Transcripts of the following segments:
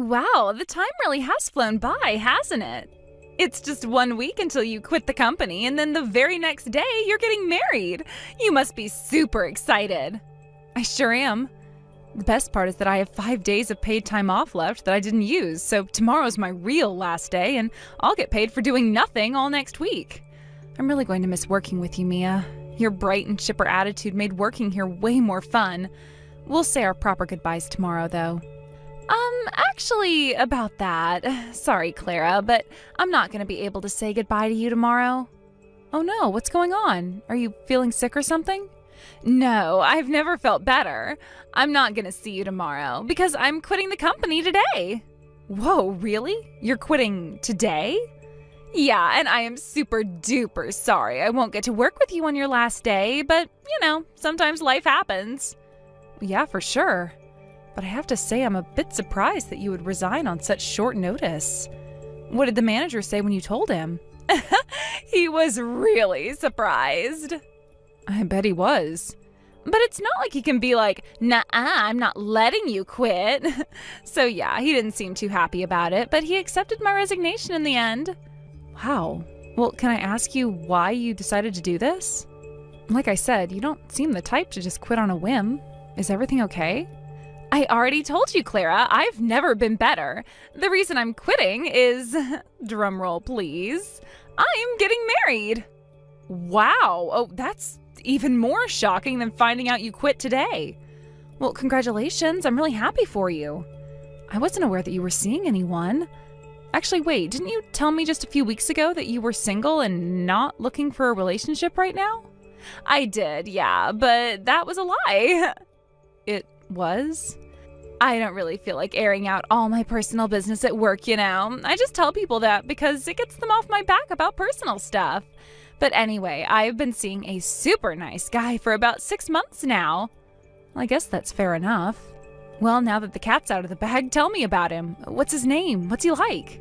Wow, the time really has flown by, hasn't it? It's just 1 week until you quit the company, and then the very next day you're getting married. You must be super excited. I sure am. The best part is that I have 5 days of paid time off left that I didn't use, so tomorrow's my real last day, and I'll get paid for doing nothing all next week. I'm really going to miss working with you, Mia. Your bright and chipper attitude made working here way more fun. We'll say our proper goodbyes tomorrow, though. Actually, about that, sorry, Clara, but I'm not going to be able to say goodbye to you tomorrow. Oh no, what's going on? Are you feeling sick or something? No, I've never felt better. I'm not going to see you tomorrow because I'm quitting the company today. Whoa, really? You're quitting today? Yeah, and I am super duper sorry I won't get to work with you on your last day, but, sometimes life happens. Yeah, for sure. But I have to say I'm a bit surprised that you would resign on such short notice. What did the manager say when you told him? He was really surprised. I bet he was. But it's not like he can be like, "Nah, I'm not letting you quit." So yeah, he didn't seem too happy about it, but he accepted my resignation in the end. Wow. Well, can I ask you why you decided to do this? Like I said, you don't seem the type to just quit on a whim. Is everything okay? I already told you, Clara, I've never been better. The reason I'm quitting is, drumroll please, I'm getting married. Wow, oh, that's even more shocking than finding out you quit today. Well, congratulations, I'm really happy for you. I wasn't aware that you were seeing anyone. Actually, wait, didn't you tell me just a few weeks ago that you were single and not looking for a relationship right now? I did, yeah, but that was a lie. It was? I don't really feel like airing out all my personal business at work, I just tell people that because it gets them off my back about personal stuff. But anyway, I've been seeing a super nice guy for about 6 months now. I guess that's fair enough. Well, now that the cat's out of the bag, tell me about him. What's his name? What's he like?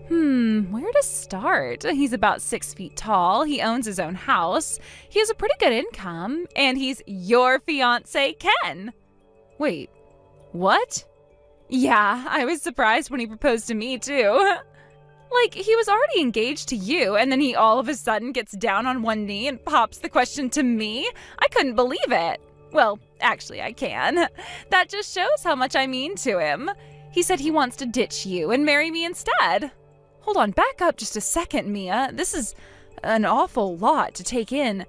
Where to start? He's about 6 feet tall, he owns his own house, he has a pretty good income, and he's your fiancé, Ken. Wait, what? Yeah, I was surprised when he proposed to me, too. Like, he was already engaged to you, and then he all of a sudden gets down on one knee and pops the question to me? I couldn't believe it. Well, actually, I can. That just shows how much I mean to him. He said he wants to ditch you and marry me instead. Hold on, back up just a second, Mia. This is an awful lot to take in.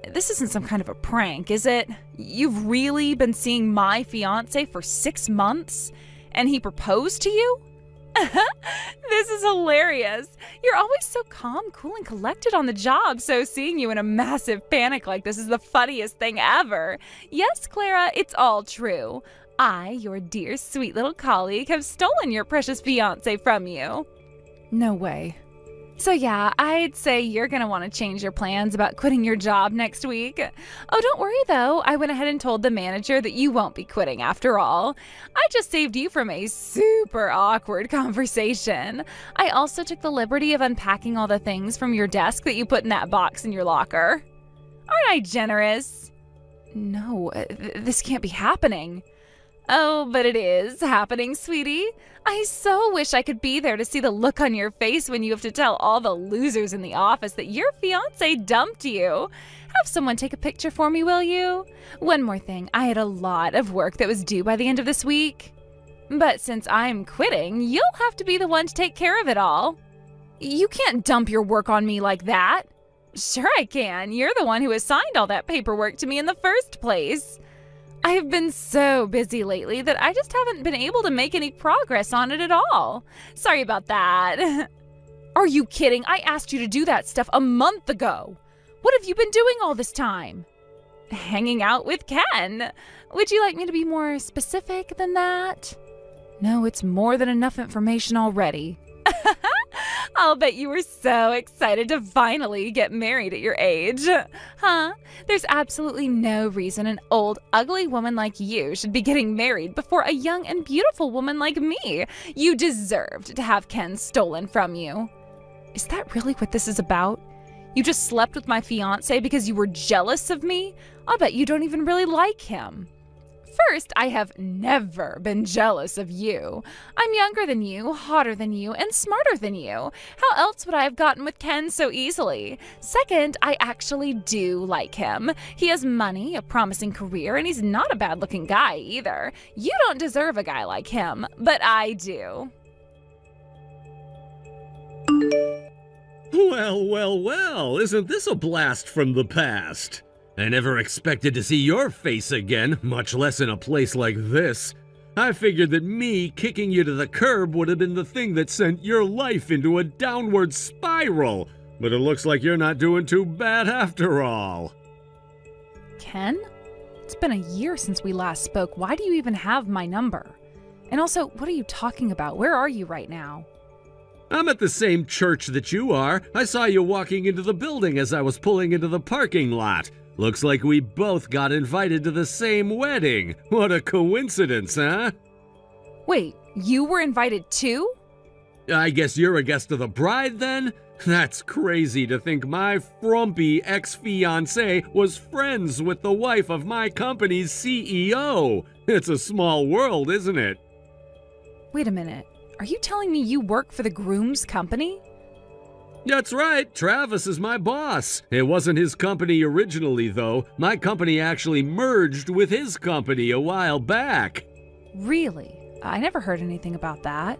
This isn't some kind of a prank, is it? You've really been seeing my fiancé for 6 months, and he proposed to you? This is hilarious. You're always so calm, cool, and collected on the job, so seeing you in a massive panic like this is the funniest thing ever. Yes, Clara, it's all true. I, your dear, sweet little colleague, have stolen your precious fiancé from you. No way. So yeah, I'd say you're gonna want to change your plans about quitting your job next week. Oh, don't worry though. I went ahead and told the manager that you won't be quitting after all. I just saved you from a super awkward conversation. I also took the liberty of unpacking all the things from your desk that you put in that box in your locker. Aren't I generous? No, this can't be happening. Oh, but it is happening, sweetie. I so wish I could be there to see the look on your face when you have to tell all the losers in the office that your fiancé dumped you. Have someone take a picture for me, will you? One more thing, I had a lot of work that was due by the end of this week. But since I'm quitting, you'll have to be the one to take care of it all. You can't dump your work on me like that. Sure I can. You're the one who assigned all that paperwork to me in the first place. I have been so busy lately that I just haven't been able to make any progress on it at all. Sorry about that. Are you kidding? I asked you to do that stuff a month ago. What have you been doing all this time? Hanging out with Ken. Would you like me to be more specific than that? No, it's more than enough information already. I'll bet you were so excited to finally get married at your age. Huh? There's absolutely no reason an old, ugly woman like you should be getting married before a young and beautiful woman like me. You deserved to have Ken stolen from you. Is that really what this is about? You just slept with my fiancé because you were jealous of me? I'll bet you don't even really like him. First, I have never been jealous of you. I'm younger than you, hotter than you, and smarter than you. How else would I have gotten with Ken so easily? Second, I actually do like him. He has money, a promising career, and he's not a bad-looking guy either. You don't deserve a guy like him, but I do. Well, isn't this a blast from the past? I never expected to see your face again, much less in a place like this. I figured that me kicking you to the curb would have been the thing that sent your life into a downward spiral, but it looks like you're not doing too bad after all. Ken? It's been a year since we last spoke. Why do you even have my number? And also, what are you talking about? Where are you right now? I'm at the same church that you are. I saw you walking into the building as I was pulling into the parking lot. Looks like we both got invited to the same wedding. What a coincidence, huh? Wait, you were invited too? I guess you're a guest of the bride then? That's crazy to think my frumpy ex-fiancé was friends with the wife of my company's CEO. It's a small world, isn't it? Wait a minute. Are you telling me you work for the groom's company? That's right, Travis is my boss. It wasn't his company originally, though. My company actually merged with his company a while back. Really? I never heard anything about that.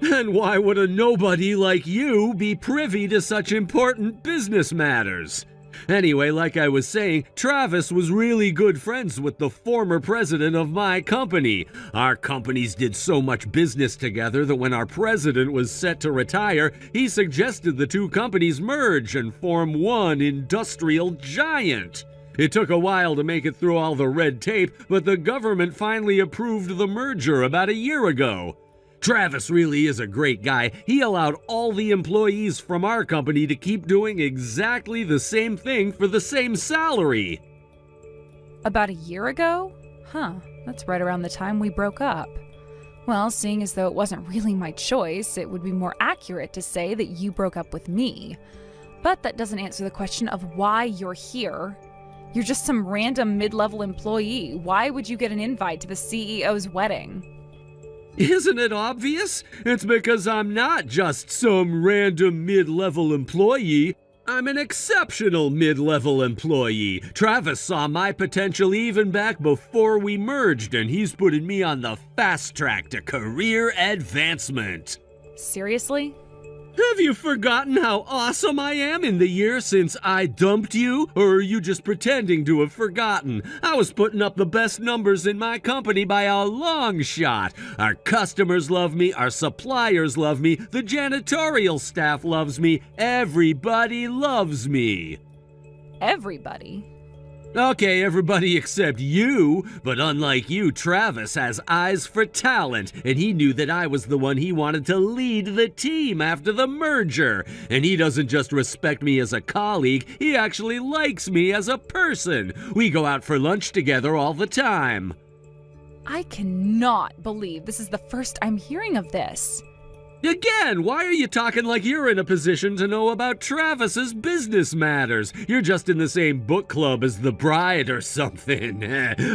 And why would a nobody like you be privy to such important business matters? Anyway, like I was saying, Travis was really good friends with the former president of my company. Our companies did so much business together that when our president was set to retire, he suggested the two companies merge and form one industrial giant. It took a while to make it through all the red tape, but the government finally approved the merger about a year ago. Travis really is a great guy. He allowed all the employees from our company to keep doing exactly the same thing for the same salary. About a year ago? Huh, that's right around the time we broke up. Well, seeing as though it wasn't really my choice, it would be more accurate to say that you broke up with me. But that doesn't answer the question of why you're here. You're just some random mid-level employee. Why would you get an invite to the CEO's wedding? Isn't it obvious? It's because I'm not just some random mid-level employee. I'm an exceptional mid-level employee. Travis saw my potential even back before we merged, and he's putting me on the fast track to career advancement. Seriously? Have you forgotten how awesome I am in the year since I dumped you? Or are you just pretending to have forgotten? I was putting up the best numbers in my company by a long shot. Our customers love me, our suppliers love me, the janitorial staff loves me, everybody loves me. Everybody? Okay, everybody except you, but unlike you, Travis has eyes for talent, and he knew that I was the one he wanted to lead the team after the merger. And he doesn't just respect me as a colleague, he actually likes me as a person. We go out for lunch together all the time. I cannot believe this is the first I'm hearing of this. Again, why are you talking like you're in a position to know about Travis's business matters? You're just in the same book club as the bride or something.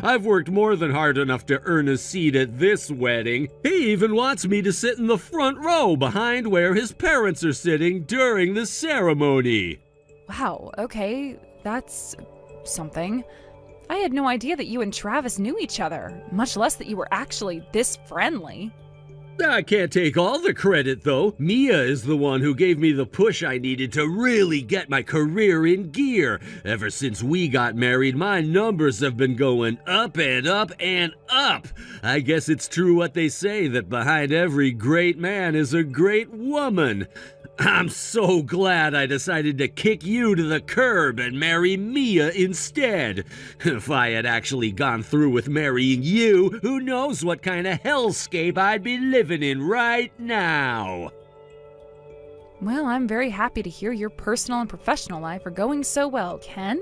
I've worked more than hard enough to earn a seat at this wedding. He even wants me to sit in the front row behind where his parents are sitting during the ceremony. Wow, okay, that's something. I had no idea that you and Travis knew each other, much less that you were actually this friendly. I can't take all the credit, though. Mia is the one who gave me the push I needed to really get my career in gear. Ever since we got married, my numbers have been going up and up and up. I guess it's true what they say, that behind every great man is a great woman. I'm so glad I decided to kick you to the curb and marry Mia instead. If I had actually gone through with marrying you, who knows what kind of hellscape I'd be living in right now. Well, I'm very happy to hear your personal and professional life are going so well, Ken.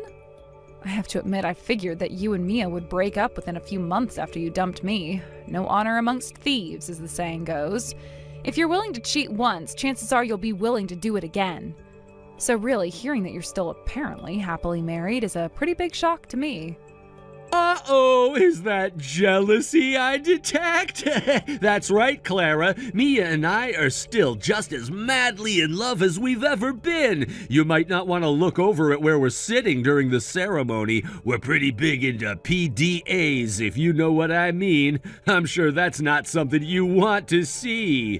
I have to admit, I figured that you and Mia would break up within a few months after you dumped me. No honor amongst thieves, as the saying goes. If you're willing to cheat once, chances are you'll be willing to do it again. So really, hearing that you're still apparently happily married is a pretty big shock to me. Uh-oh, is that jealousy I detect? That's right, Clara. Mia and I are still just as madly in love as we've ever been. You might not want to look over at where we're sitting during the ceremony. We're pretty big into PDAs, if you know what I mean. I'm sure that's not something you want to see.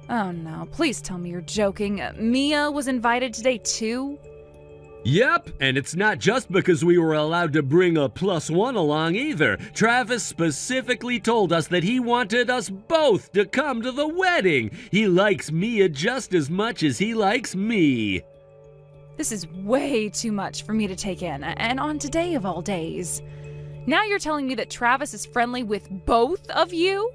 Oh no, please tell me you're joking. Mia was invited today too? Yep, and it's not just because we were allowed to bring a +1 along either. Travis specifically told us that he wanted us both to come to the wedding. He likes Mia just as much as he likes me. This is way too much for me to take in, and on today of all days. Now you're telling me that Travis is friendly with both of you?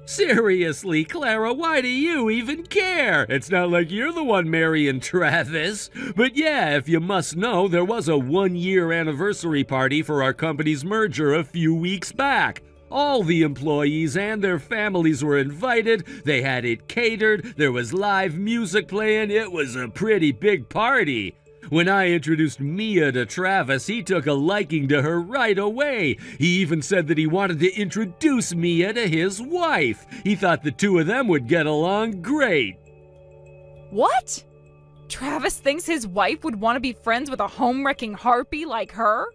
Seriously, Clara, why do you even care? It's not like you're the one marrying Travis. But yeah, if you must know, there was a 1-year anniversary party for our company's merger a few weeks back. All the employees and their families were invited, they had it catered, there was live music playing, it was a pretty big party. When I introduced Mia to Travis, he took a liking to her right away. He even said that he wanted to introduce Mia to his wife. He thought the two of them would get along great. What? Travis thinks his wife would want to be friends with a home-wrecking harpy like her?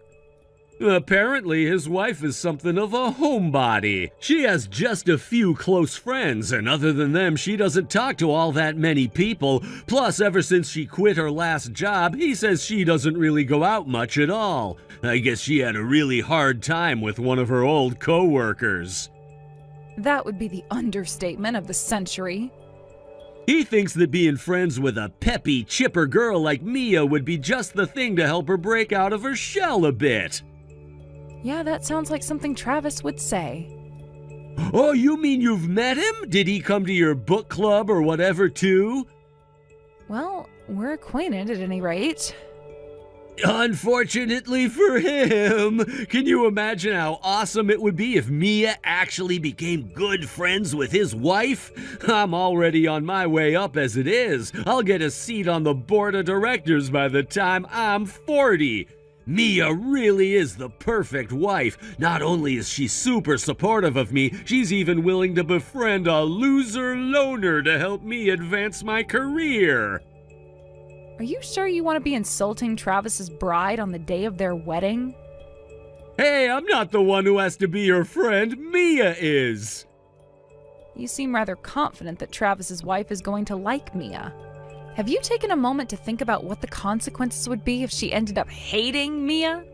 Apparently, his wife is something of a homebody. She has just a few close friends, and other than them, she doesn't talk to all that many people. Plus, ever since she quit her last job, he says she doesn't really go out much at all. I guess she had a really hard time with one of her old coworkers. That would be the understatement of the century. He thinks that being friends with a peppy, chipper girl like Mia would be just the thing to help her break out of her shell a bit. Yeah, that sounds like something Travis would say. Oh, you mean you've met him? Did he come to your book club or whatever, too? Well, we're acquainted at any rate. Unfortunately for him. Can you imagine how awesome it would be if Mia actually became good friends with his wife? I'm already on my way up as it is. I'll get a seat on the board of directors by the time I'm 40. Mia really is the perfect wife. Not only is she super supportive of me, she's even willing to befriend a loser loner to help me advance my career. Are you sure you want to be insulting Travis's bride on the day of their wedding? Hey, I'm not the one who has to be your friend. Mia is. You seem rather confident that Travis's wife is going to like Mia. Have you taken a moment to think about what the consequences would be if she ended up hating Mia?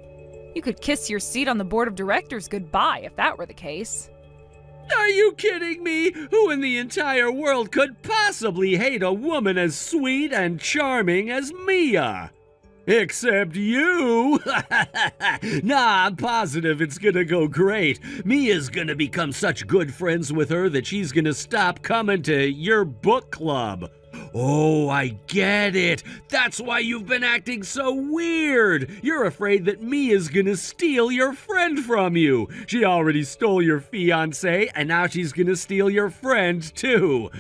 You could kiss your seat on the board of directors goodbye if that were the case. Are you kidding me? Who in the entire world could possibly hate a woman as sweet and charming as Mia? Except you! Nah, I'm positive it's gonna go great. Mia's gonna become such good friends with her that she's gonna stop coming to your book club. Oh, I get it. That's why you've been acting so weird. You're afraid that Mia's gonna steal your friend from you. She already stole your fiancé, and now she's gonna steal your friend, too.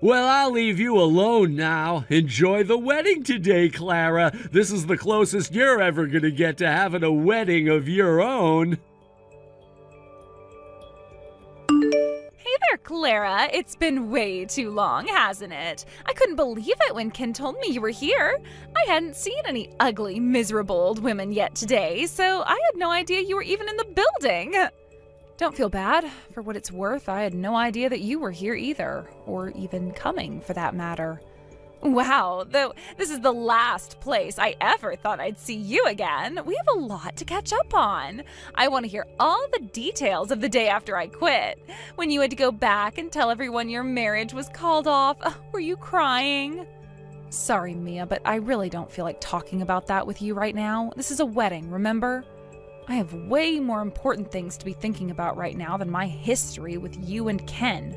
Well, I'll leave you alone now. Enjoy the wedding today, Clara. This is the closest you're ever gonna get to having a wedding of your own. Hey there, Clara. It's been way too long, hasn't it? I couldn't believe it when Ken told me you were here. I hadn't seen any ugly, miserable old women yet today, so I had no idea you were even in the building. Don't feel bad. For what it's worth, I had no idea that you were here either, or even coming for that matter. Wow, though this is the last place I ever thought I'd see you again. We have a lot to catch up on. I want to hear all the details of the day after I quit. When you had to go back and tell everyone your marriage was called off, were you crying? Sorry, Mia, but I really don't feel like talking about that with you right now. This is a wedding, remember? I have way more important things to be thinking about right now than my history with you and Ken.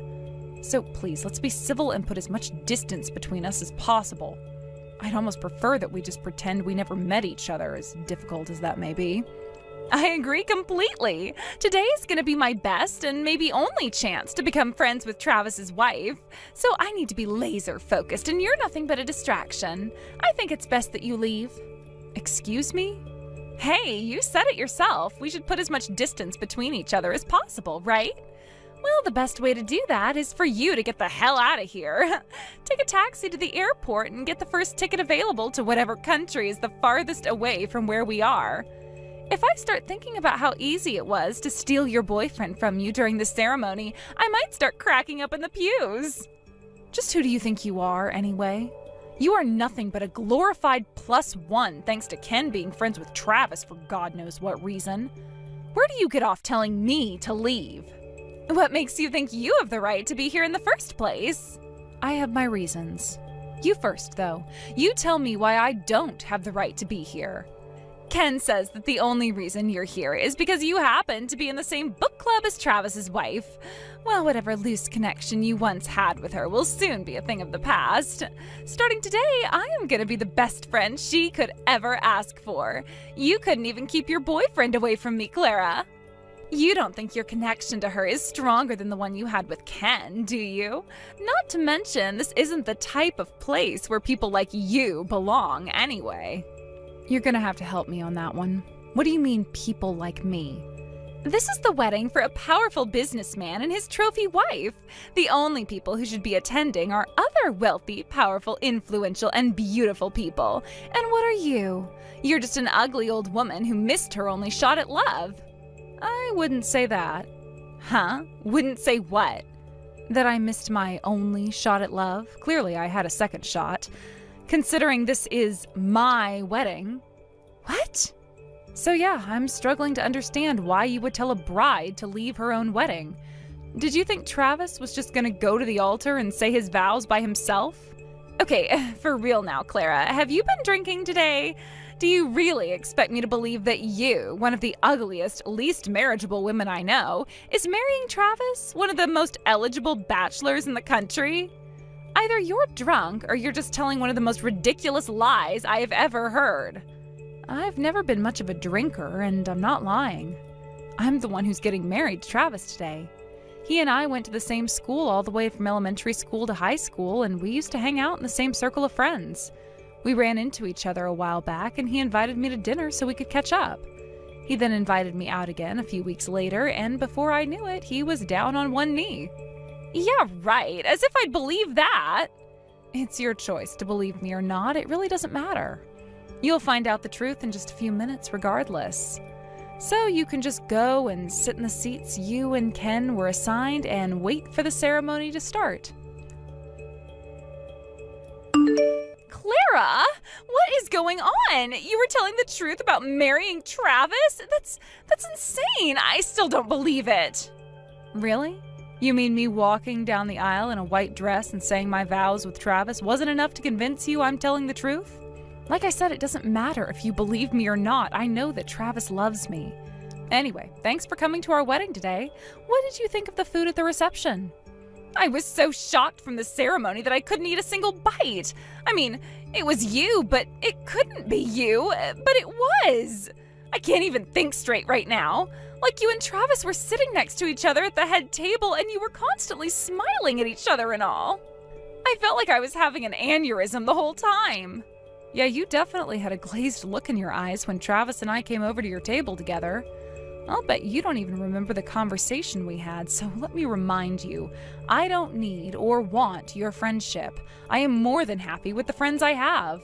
So please, let's be civil and put as much distance between us as possible. I'd almost prefer that we just pretend we never met each other, as difficult as that may be. I agree completely. Today is going to be my best and maybe only chance to become friends with Travis's wife. So I need to be laser focused, and you're nothing but a distraction. I think it's best that you leave. Excuse me? Hey, you said it yourself. We should put as much distance between each other as possible, right? Well, the best way to do that is for you to get the hell out of here. Take a taxi to the airport and get the first ticket available to whatever country is the farthest away from where we are. If I start thinking about how easy it was to steal your boyfriend from you during the ceremony, I might start cracking up in the pews. Just who do you think you are, anyway? You are nothing but a glorified +1 thanks to Ken being friends with Travis for God knows what reason. Where do you get off telling me to leave? What makes you think you have the right to be here in the first place? I have my reasons. You first, though. You tell me why I don't have the right to be here. Ken says that the only reason you're here is because you happen to be in the same book club as Travis's wife. Well, whatever loose connection you once had with her will soon be a thing of the past. Starting today, I am going to be the best friend she could ever ask for. You couldn't even keep your boyfriend away from me, Clara. You don't think your connection to her is stronger than the one you had with Ken, do you? Not to mention, this isn't the type of place where people like you belong anyway. You're gonna have to help me on that one. What do you mean, people like me? This is the wedding for a powerful businessman and his trophy wife. The only people who should be attending are other wealthy, powerful, influential, and beautiful people. And what are you? You're just an ugly old woman who missed her only shot at love. I wouldn't say that. Huh? Wouldn't say what? That I missed my only shot at love? Clearly I had a second shot. Considering this is my wedding. What? So yeah, I'm struggling to understand why you would tell a bride to leave her own wedding. Did you think Travis was just gonna go to the altar and say his vows by himself? Okay, for real now, Clara, have you been drinking today? Do you really expect me to believe that you, one of the ugliest, least marriageable women I know, is marrying Travis, one of the most eligible bachelors in the country? Either you're drunk or you're just telling one of the most ridiculous lies I have ever heard. I've never been much of a drinker, and I'm not lying. I'm the one who's getting married to Travis today. He and I went to the same school all the way from elementary school to high school, and we used to hang out in the same circle of friends. We ran into each other a while back, and he invited me to dinner so we could catch up. He then invited me out again a few weeks later, and before I knew it, he was down on one knee. Yeah, right. As if I'd believe that. It's your choice to believe me or not. It really doesn't matter. You'll find out the truth in just a few minutes regardless. So you can just go and sit in the seats you and Ken were assigned and wait for the ceremony to start. Clara, what is going on? You were telling the truth about marrying Travis? That's insane. I still don't believe it. Really? You mean me walking down the aisle in a white dress and saying my vows with Travis wasn't enough to convince you I'm telling the truth? Like I said, it doesn't matter if you believe me or not. I know that Travis loves me. Anyway, thanks for coming to our wedding today. What did you think of the food at the reception? I was so shocked from the ceremony that I couldn't eat a single bite. I mean, it was you, but it couldn't be you. But it was. I can't even think straight right now. Like you and Travis were sitting next to each other at the head table and you were constantly smiling at each other and all. I felt like I was having an aneurysm the whole time. Yeah, you definitely had a glazed look in your eyes when Travis and I came over to your table together. I'll bet you don't even remember the conversation we had, so let me remind you, I don't need or want your friendship. I am more than happy with the friends I have.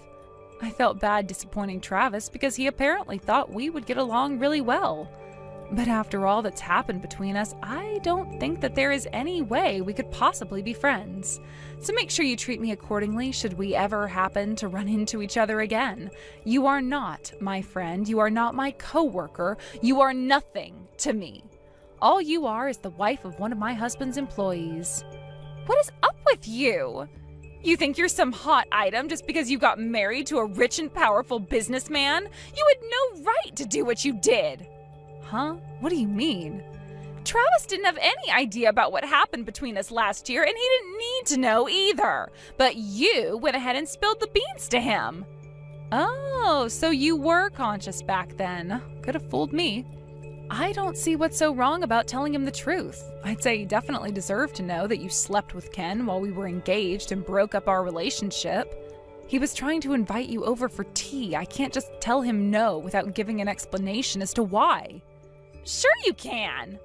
I felt bad disappointing Travis because he apparently thought we would get along really well. But after all that's happened between us, I don't think that there is any way we could possibly be friends. So make sure you treat me accordingly should we ever happen to run into each other again. You are not my friend. You are not my coworker. You are nothing to me. All you are is the wife of one of my husband's employees. What is up with you? You think you're some hot item just because you got married to a rich and powerful businessman? You had no right to do what you did. Huh? What do you mean? Travis didn't have any idea about what happened between us last year, and he didn't need to know either. But you went ahead and spilled the beans to him. Oh, so you were conscious back then. Could have fooled me. I don't see what's so wrong about telling him the truth. I'd say he definitely deserved to know that you slept with Ken while we were engaged and broke up our relationship. He was trying to invite you over for tea. I can't just tell him no without giving an explanation as to why. Sure you can.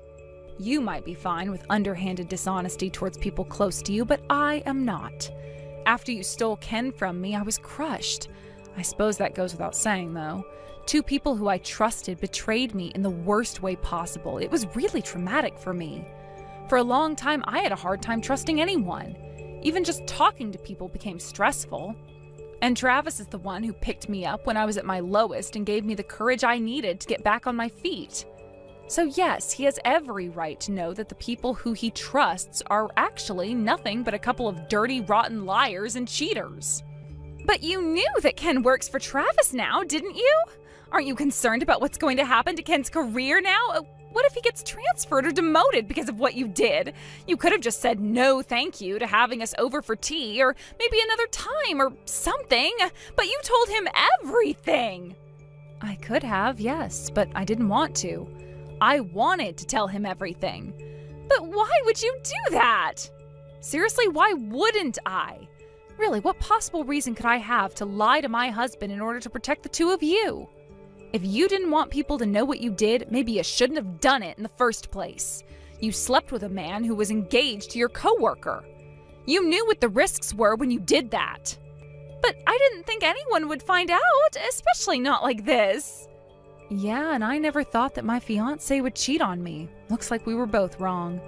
You might be fine with underhanded dishonesty towards people close to you, but I am not. After you stole Ken from me, I was crushed. I suppose that goes without saying, though. 2 people who I trusted betrayed me in the worst way possible. It was really traumatic for me. For a long time, I had a hard time trusting anyone. Even just talking to people became stressful. And Travis is the one who picked me up when I was at my lowest and gave me the courage I needed to get back on my feet. So yes, he has every right to know that the people who he trusts are actually nothing but a couple of dirty, rotten liars and cheaters. But you knew that Ken works for Travis now, didn't you? Aren't you concerned about what's going to happen to Ken's career now? What if he gets transferred or demoted because of what you did? You could have just said no thank you to having us over for tea, or maybe another time or something, but you told him everything. I could have, yes, but I didn't want to. I wanted to tell him everything. But why would you do that? Seriously, why wouldn't I? Really, what possible reason could I have to lie to my husband in order to protect the 2 of you? If you didn't want people to know what you did, maybe you shouldn't have done it in the first place. You slept with a man who was engaged to your coworker. You knew what the risks were when you did that. But I didn't think anyone would find out, especially not like this. Yeah, and I never thought that my fiancé would cheat on me. Looks like we were both wrong.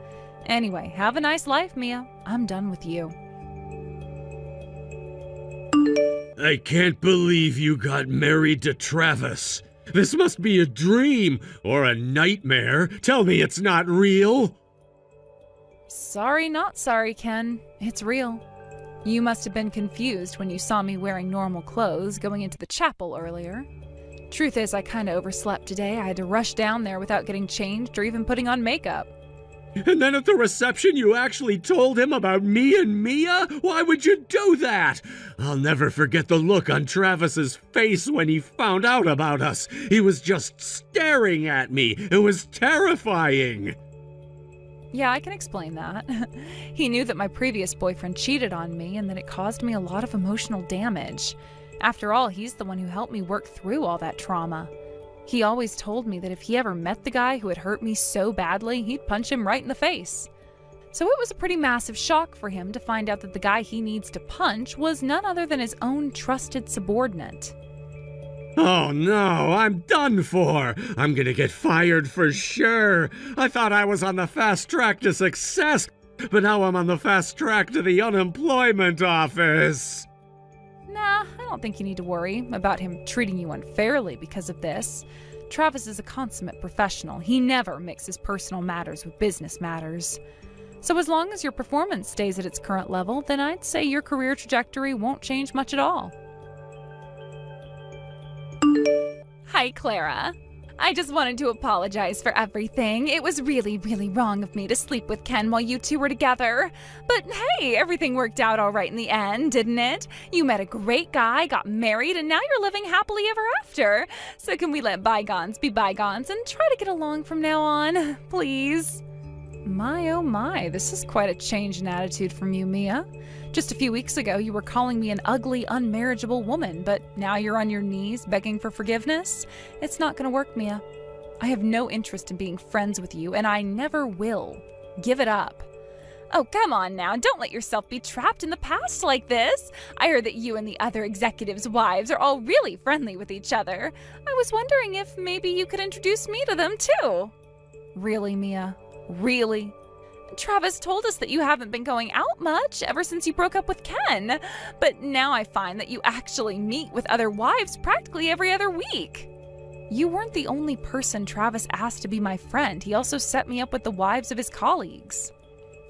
Anyway, have a nice life, Mia. I'm done with you. I can't believe you got married to Travis. This must be a dream or a nightmare. Tell me it's not real. Sorry, not sorry, Ken. It's real. You must have been confused when you saw me wearing normal clothes going into the chapel earlier. Truth is, I kinda overslept today. I had to rush down there without getting changed or even putting on makeup. And then at the reception you actually told him about me and Mia? Why would you do that? I'll never forget the look on Travis's face when he found out about us. He was just staring at me. It was terrifying. Yeah, I can explain that. He knew that my previous boyfriend cheated on me and that it caused me a lot of emotional damage. After all, he's the one who helped me work through all that trauma. He always told me that if he ever met the guy who had hurt me so badly, he'd punch him right in the face. So it was a pretty massive shock for him to find out that the guy he needs to punch was none other than his own trusted subordinate. Oh no, I'm done for. I'm gonna get fired for sure. I thought I was on the fast track to success, but now I'm on the fast track to the unemployment office. Nah, I don't think you need to worry about him treating you unfairly because of this. Travis is a consummate professional. He never mixes personal matters with business matters. So as long as your performance stays at its current level, then I'd say your career trajectory won't change much at all. Hi, Clara. I just wanted to apologize for everything. It was really, really wrong of me to sleep with Ken while you 2 were together. But hey, everything worked out all right in the end, didn't it? You met a great guy, got married, and now you're living happily ever after. So can we let bygones be bygones and try to get along from now on, please? My oh my, this is quite a change in attitude from you, Mia. Just a few weeks ago, you were calling me an ugly, unmarriageable woman, but now you're on your knees begging for forgiveness? It's not gonna work, Mia. I have no interest in being friends with you, and I never will. Give it up. Oh, come on now. Don't let yourself be trapped in the past like this. I heard that you and the other executives' wives are all really friendly with each other. I was wondering if maybe you could introduce me to them, too. Really, Mia? Really? Travis told us that you haven't been going out much ever since you broke up with Ken. But now I find that you actually meet with other wives practically every other week. You weren't the only person Travis asked to be my friend. He also set me up with the wives of his colleagues.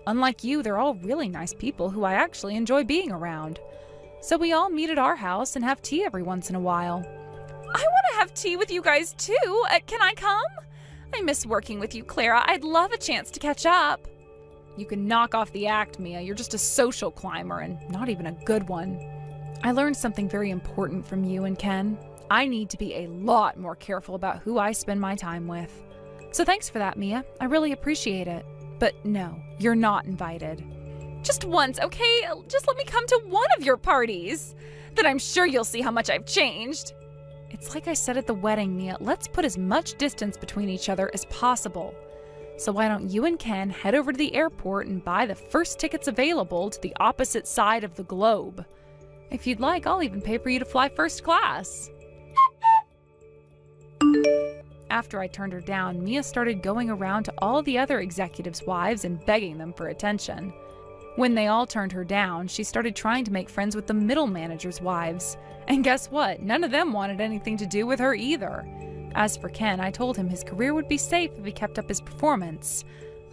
Unlike you, they're all really nice people who I actually enjoy being around. So we all meet at our house and have tea every once in a while. I want to have tea with you guys too. Can I come? I miss working with you, Clara. I'd love a chance to catch up. You can knock off the act, Mia. You're just a social climber and not even a good one. I learned something very important from you and Ken. I need to be a lot more careful about who I spend my time with. So thanks for that, Mia. I really appreciate it. But no, you're not invited. Just once, okay? Just let me come to one of your parties. then I'm sure you'll see how much I've changed. It's like I said at the wedding, Mia, let's put as much distance between each other as possible. So why don't you and Ken head over to the airport and buy the first tickets available to the opposite side of the globe? If you'd like, I'll even pay for you to fly first class. After I turned her down, Mia started going around to all the other executives' wives and begging them for attention. When they all turned her down, she started trying to make friends with the middle managers' wives. And guess what? None of them wanted anything to do with her either. As for Ken, I told him his career would be safe if he kept up his performance.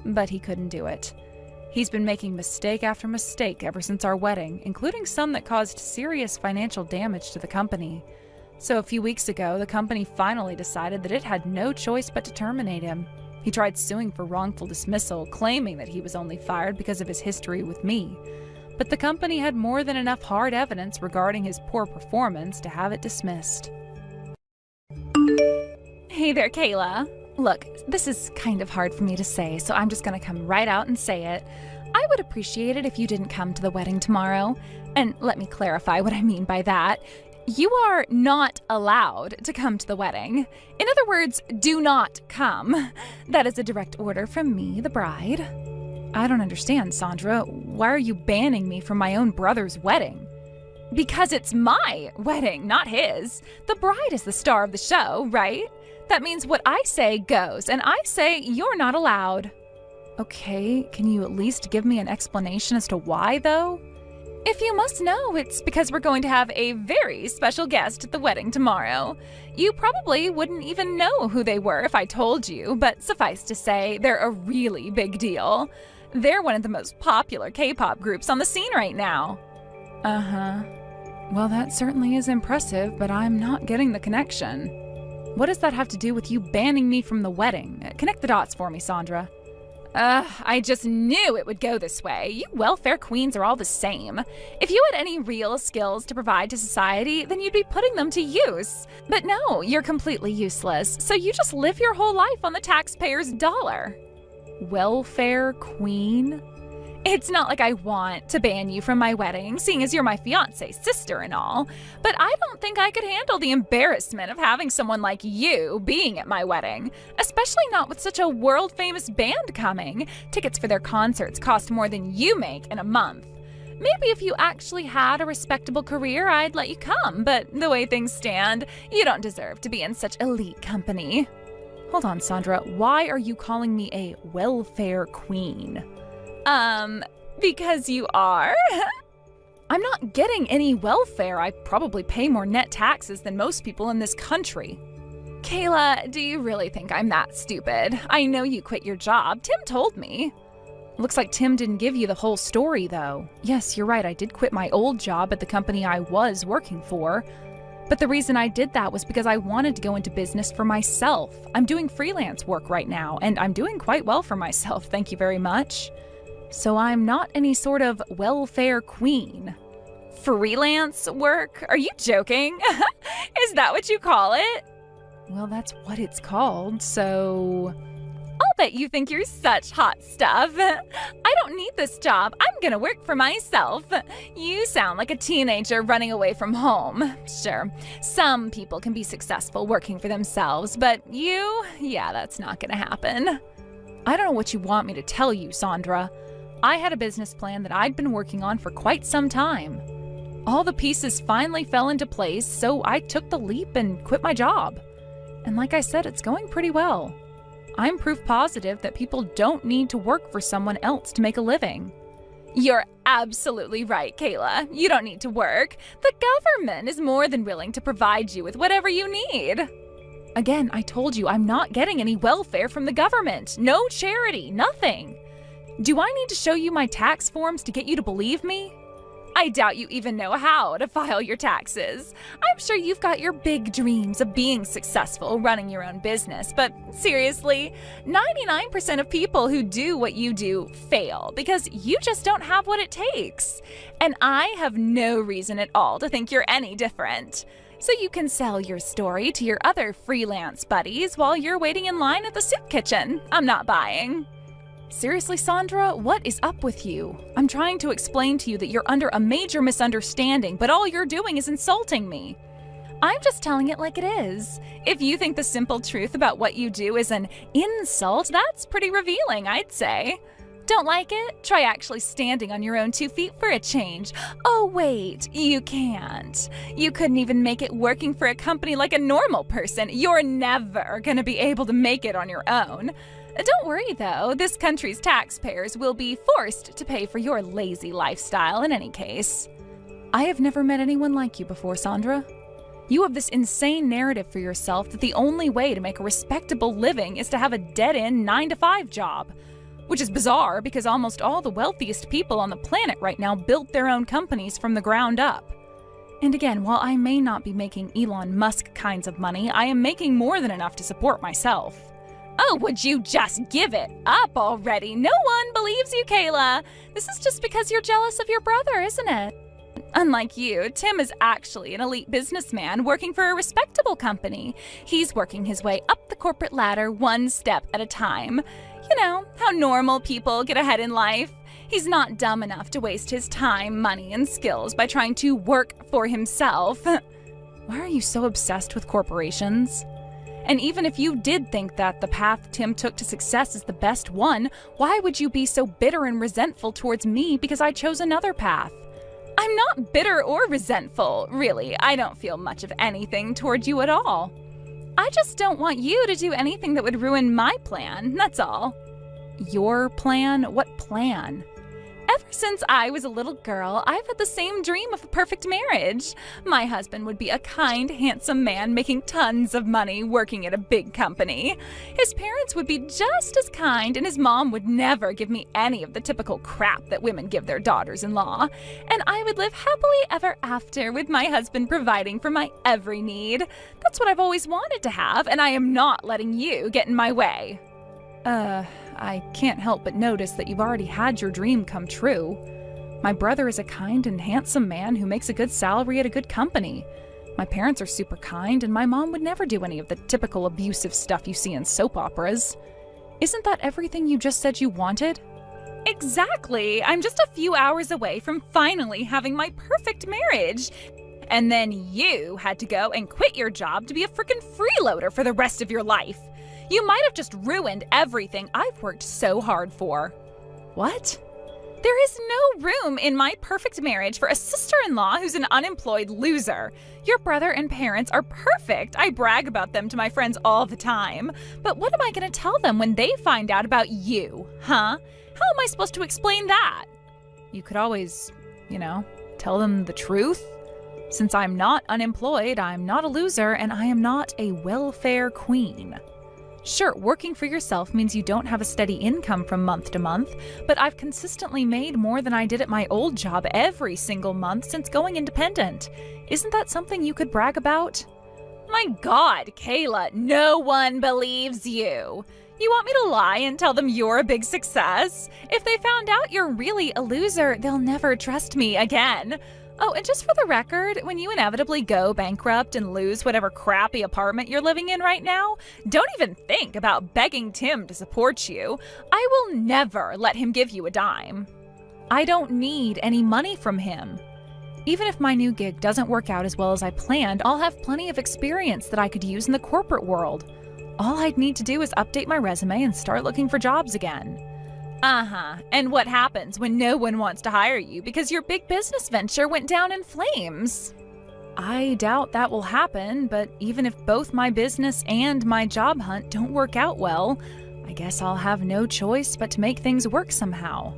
But he couldn't do it. He's been making mistake after mistake ever since our wedding, including some that caused serious financial damage to the company. So a few weeks ago, the company finally decided that it had no choice but to terminate him. He tried suing for wrongful dismissal, claiming that he was only fired because of his history with me. But the company had more than enough hard evidence regarding his poor performance to have it dismissed. Hey there, Kayla. Look, this is kind of hard for me to say, so I'm just gonna come right out and say it. I would appreciate it if you didn't come to the wedding tomorrow. And let me clarify what I mean by that. You are not allowed to come to the wedding. In other words, do not come. That is a direct order from me, the bride. I don't understand, Sandra. Why are you banning me from my own brother's wedding? Because it's my wedding, not his. The bride is the star of the show, right? That means what I say goes, and I say you're not allowed. Okay, can you at least give me an explanation as to why, though? If you must know, it's because we're going to have a very special guest at the wedding tomorrow. You probably wouldn't even know who they were if I told you, but suffice to say, they're a really big deal. They're one of the most popular K-pop groups on the scene right now. Uh-huh. Well, that certainly is impressive, but I'm not getting the connection. What does that have to do with you banning me from the wedding? Connect the dots for me, Sandra. I just knew it would go this way. You welfare queens are all the same. If you had any real skills to provide to society, then you'd be putting them to use. But no, you're completely useless, so you just live your whole life on the taxpayer's dollar. Welfare queen? It's not like I want to ban you from my wedding, seeing as you're my fiancé's sister and all, but I don't think I could handle the embarrassment of having someone like you being at my wedding, especially not with such a world-famous band coming. Tickets for their concerts cost more than you make in a month. Maybe if you actually had a respectable career, I'd let you come, but the way things stand, you don't deserve to be in such elite company. Hold on, Sandra, why are you calling me a welfare queen? Because you are? I'm not getting any welfare. I probably pay more net taxes than most people in this country. Kayla, do you really think I'm that stupid? I know you quit your job. Tim told me. Looks like Tim didn't give you the whole story, though. Yes, you're right. I did quit my old job at the company I was working for. But the reason I did that was because I wanted to go into business for myself. I'm doing freelance work right now, and I'm doing quite well for myself, thank you very much. So I'm not any sort of welfare queen. Freelance work? Are you joking? Is that what you call it? Well, that's what it's called, so... I'll bet you think you're such hot stuff. I don't need this job. I'm gonna work for myself. You sound like a teenager running away from home. Sure, some people can be successful working for themselves, but you? Yeah, that's not gonna happen. I don't know what you want me to tell you, Sandra. I had a business plan that I'd been working on for quite some time. All the pieces finally fell into place, so I took the leap and quit my job. And like I said, it's going pretty well. I'm proof positive that people don't need to work for someone else to make a living. You're absolutely right, Kayla. You don't need to work. The government is more than willing to provide you with whatever you need. Again, I told you I'm not getting any welfare from the government. No charity, nothing. Do I need to show you my tax forms to get you to believe me? I doubt you even know how to file your taxes. I'm sure you've got your big dreams of being successful running your own business, but seriously, 99% of people who do what you do fail because you just don't have what it takes. And I have no reason at all to think you're any different. So you can sell your story to your other freelance buddies while you're waiting in line at the soup kitchen. I'm not buying. Seriously, Sandra, what is up with you? I'm trying to explain to you that you're under a major misunderstanding, but all you're doing is insulting me. I'm just telling it like it is. If you think the simple truth about what you do is an insult, that's pretty revealing, I'd say. Don't like it? Try actually standing on your own 2 feet for a change. Oh, wait, you can't. You couldn't even make it working for a company like a normal person. You're never gonna be able to make it on your own. Don't worry, though. This country's taxpayers will be forced to pay for your lazy lifestyle in any case. I have never met anyone like you before, Sandra. You have this insane narrative for yourself that the only way to make a respectable living is to have a dead-end 9-to-5 job. Which is bizarre because almost all the wealthiest people on the planet right now built their own companies from the ground up. And again, while I may not be making Elon Musk kinds of money, I am making more than enough to support myself. Oh, would you just give it up already? No one believes you, Kayla. This is just because you're jealous of your brother, isn't it? Unlike you, Tim is actually an elite businessman working for a respectable company. He's working his way up the corporate ladder 1 step at a time. You know, how normal people get ahead in life. He's not dumb enough to waste his time, money, and skills by trying to work for himself. Why are you so obsessed with corporations? And even if you did think that the path Tim took to success is the best one, why would you be so bitter and resentful towards me because I chose another path? I'm not bitter or resentful, really. I don't feel much of anything toward you at all. I just don't want you to do anything that would ruin my plan, that's all. Your plan? What plan? Ever since I was a little girl, I've had the same dream of the perfect marriage. My husband would be a kind, handsome man making tons of money working at a big company. His parents would be just as kind, and his mom would never give me any of the typical crap that women give their daughters-in-law. And I would live happily ever after with my husband providing for my every need. That's what I've always wanted to have, and I am not letting you get in my way. I can't help but notice that you've already had your dream come true. My brother is a kind and handsome man who makes a good salary at a good company. My parents are super kind, and my mom would never do any of the typical abusive stuff you see in soap operas. Isn't that everything you just said you wanted? Exactly! I'm just a few hours away from finally having my perfect marriage. And then you had to go and quit your job to be a frickin' freeloader for the rest of your life. You might have just ruined everything I've worked so hard for. What? There is no room in my perfect marriage for a sister-in-law who's an unemployed loser. Your brother and parents are perfect. I brag about them to my friends all the time. But what am I going to tell them when they find out about you, huh? How am I supposed to explain that? You could always, tell them the truth. Since I'm not unemployed, I'm not a loser, and I am not a welfare queen. Sure, working for yourself means you don't have a steady income from month to month, but I've consistently made more than I did at my old job every single month since going independent. Isn't that something you could brag about? My God, Kayla, no one believes you. You want me to lie and tell them you're a big success? If they found out you're really a loser, they'll never trust me again. Oh, and just for the record, when you inevitably go bankrupt and lose whatever crappy apartment you're living in right now, don't even think about begging Tim to support you. I will never let him give you a dime. I don't need any money from him. Even if my new gig doesn't work out as well as I planned, I'll have plenty of experience that I could use in the corporate world. All I'd need to do is update my resume and start looking for jobs again. And what happens when no one wants to hire you because your big business venture went down in flames? I doubt that will happen, but even if both my business and my job hunt don't work out well, I guess I'll have no choice but to make things work somehow.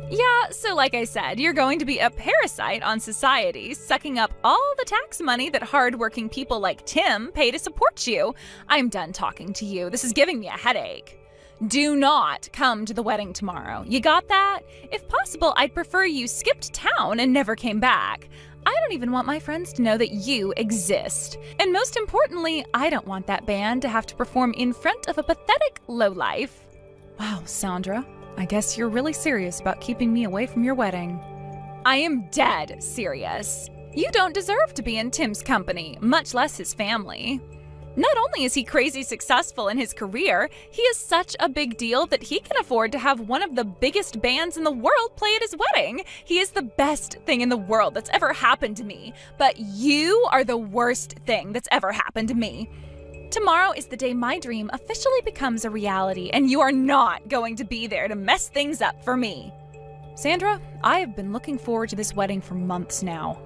Yeah, so like I said, you're going to be a parasite on society, sucking up all the tax money that hardworking people like Tim pay to support you. I'm done talking to you. This is giving me a headache. Do not come to the wedding tomorrow. You got that? If possible, I'd prefer you skipped town and never came back. I don't even want my friends to know that you exist. And most importantly, I don't want that band to have to perform in front of a pathetic lowlife. Wow, Sandra, I guess you're really serious about keeping me away from your wedding. I am dead serious. You don't deserve to be in Tim's company, much less his family. Not only is he crazy successful in his career, he is such a big deal that he can afford to have one of the biggest bands in the world play at his wedding. He is the best thing in the world that's ever happened to me, but you are the worst thing that's ever happened to me. Tomorrow is the day my dream officially becomes a reality, and you are not going to be there to mess things up for me. Sandra, I have been looking forward to this wedding for months now.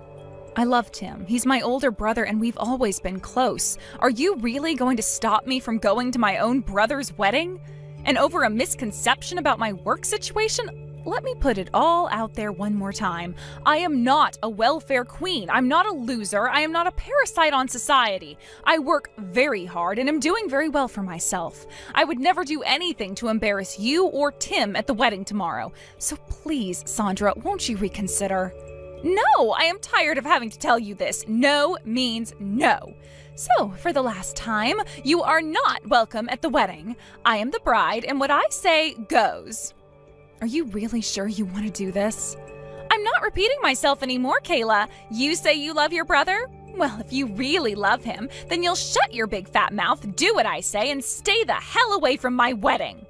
I love Tim. He's my older brother and we've always been close. Are you really going to stop me from going to my own brother's wedding? And over a misconception about my work situation? Let me put it all out there one more time. I am not a welfare queen. I'm not a loser. I am not a parasite on society. I work very hard and am doing very well for myself. I would never do anything to embarrass you or Tim at the wedding tomorrow. So please, Sandra, won't you reconsider? No, I am tired of having to tell you this. No means no. So, for the last time, you are not welcome at the wedding. I am the bride, and what I say goes. Are you really sure you want to do this? I'm not repeating myself anymore, Kayla. You say you love your brother? Well, if you really love him, then you'll shut your big fat mouth, do what I say, and stay the hell away from my wedding.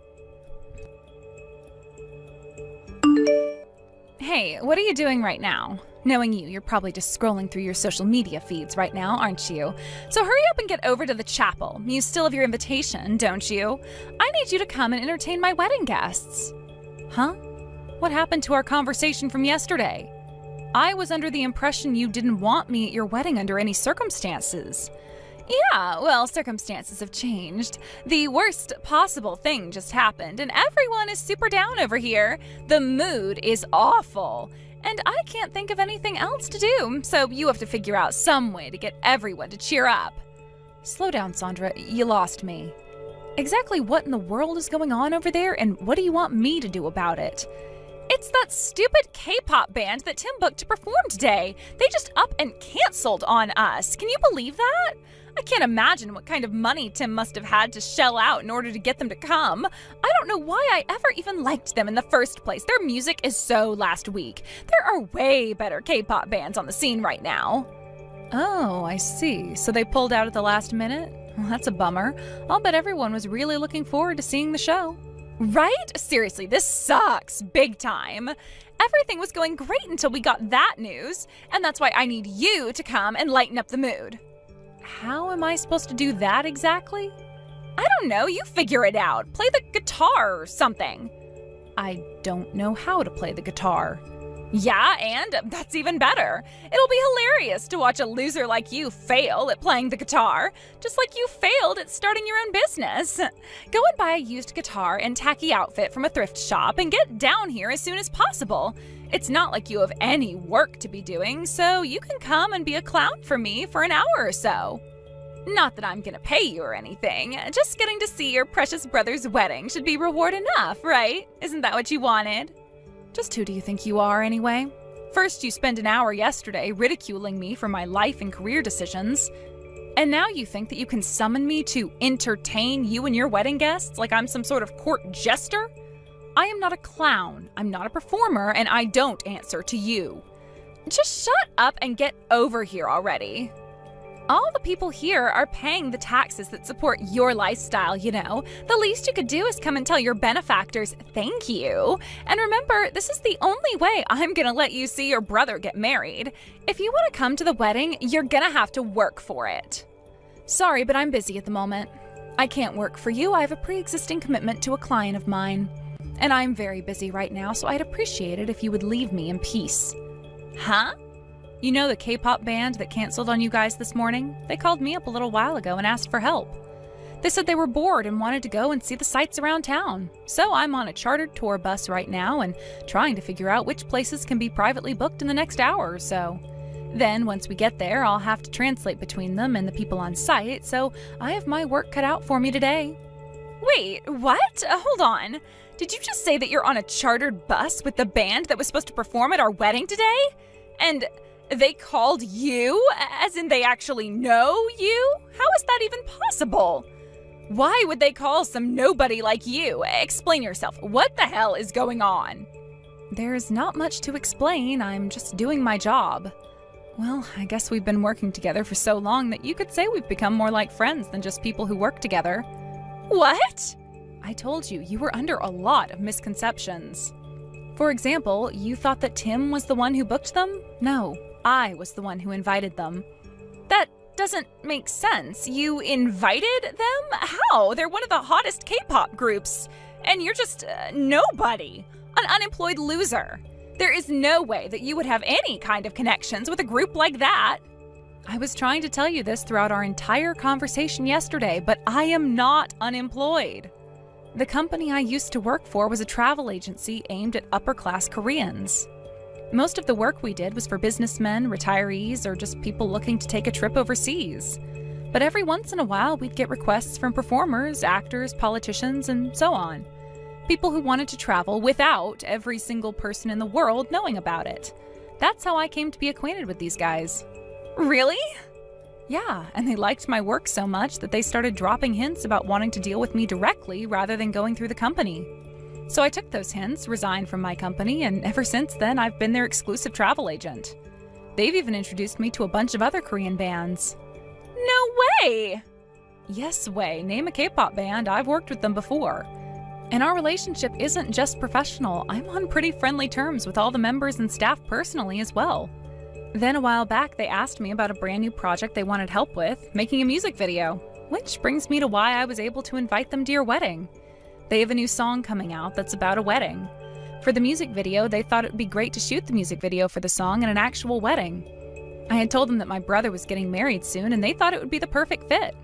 Hey, what are you doing right now? Knowing you, you're probably just scrolling through your social media feeds right now, aren't you? So hurry up and get over to the chapel. You still have your invitation, don't you? I need you to come and entertain my wedding guests. Huh? What happened to our conversation from yesterday? I was under the impression you didn't want me at your wedding under any circumstances. Yeah, well, circumstances have changed. The worst possible thing just happened, and everyone is super down over here. The mood is awful, and I can't think of anything else to do, so you have to figure out some way to get everyone to cheer up. Slow down, Sandra. You lost me. Exactly what in the world is going on over there, and what do you want me to do about it? It's that stupid K-pop band that Tim booked to perform today. They just up and canceled on us. Can you believe that? I can't imagine what kind of money Tim must have had to shell out in order to get them to come. I don't know why I ever even liked them in the first place. Their music is so last week. There are way better K-pop bands on the scene right now. Oh, I see. So they pulled out at the last minute? Well, that's a bummer. I'll bet everyone was really looking forward to seeing the show. Right? Seriously, this sucks big time. Everything was going great until we got that news, and that's why I need you to come and lighten up the mood. How am I supposed to do that exactly? I don't know, you figure it out. Play the guitar or something. I don't know how to play the guitar. Yeah, and that's even better. It'll be hilarious to watch a loser like you fail at playing the guitar, just like you failed at starting your own business. Go and buy a used guitar and tacky outfit from a thrift shop and get down here as soon as possible. It's not like you have any work to be doing, so you can come and be a clown for me for an hour or so. Not that I'm gonna pay you or anything, just getting to see your precious brother's wedding should be reward enough, right? Isn't that what you wanted? Just who do you think you are, anyway? First, you spent an hour yesterday ridiculing me for my life and career decisions. And now you think that you can summon me to entertain you and your wedding guests like I'm some sort of court jester? I am not a clown, I'm not a performer, and I don't answer to you. Just shut up and get over here already. All the people here are paying the taxes that support your lifestyle, you know. The least you could do is come and tell your benefactors thank you. And remember, this is the only way I'm gonna let you see your brother get married. If you want to come to the wedding, you're gonna have to work for it. Sorry, but I'm busy at the moment. I can't work for you. I have a pre-existing commitment to a client of mine. And I'm very busy right now, so I'd appreciate it if you would leave me in peace. Huh? You know the K-pop band that canceled on you guys this morning? They called me up a little while ago and asked for help. They said they were bored and wanted to go and see the sights around town. So I'm on a chartered tour bus right now and trying to figure out which places can be privately booked in the next hour or so. Then once we get there, I'll have to translate between them and the people on site, so I have my work cut out for me today. Wait, what? Hold on. Did you just say that you're on a chartered bus with the band that was supposed to perform at our wedding today? And they called you? As in they actually know you? How is that even possible? Why would they call some nobody like you? Explain yourself. What the hell is going on? There's not much to explain. I'm just doing my job. Well, I guess we've been working together for so long that you could say we've become more like friends than just people who work together. What? I told you, you were under a lot of misconceptions. For example, you thought that Tim was the one who booked them? No, I was the one who invited them. That doesn't make sense. You invited them? How? They're one of the hottest K-pop groups. And you're just nobody. An unemployed loser. There is no way that you would have any kind of connections with a group like that. I was trying to tell you this throughout our entire conversation yesterday, but I am not unemployed. The company I used to work for was a travel agency aimed at upper-class Koreans. Most of the work we did was for businessmen, retirees, or just people looking to take a trip overseas. But every once in a while, we'd get requests from performers, actors, politicians, and so on. People who wanted to travel without every single person in the world knowing about it. That's how I came to be acquainted with these guys. Really? Yeah, and they liked my work so much that they started dropping hints about wanting to deal with me directly rather than going through the company. So I took those hints, resigned from my company, and ever since then I've been their exclusive travel agent. They've even introduced me to a bunch of other Korean bands. No way! Yes way, name a K-pop band, I've worked with them before. And our relationship isn't just professional, I'm on pretty friendly terms with all the members and staff personally as well. Then a while back, they asked me about a brand new project they wanted help with, making a music video. Which brings me to why I was able to invite them to your wedding. They have a new song coming out that's about a wedding. For the music video, they thought it would be great to shoot the music video for the song in an actual wedding. I had told them that my brother was getting married soon, and they thought it would be the perfect fit.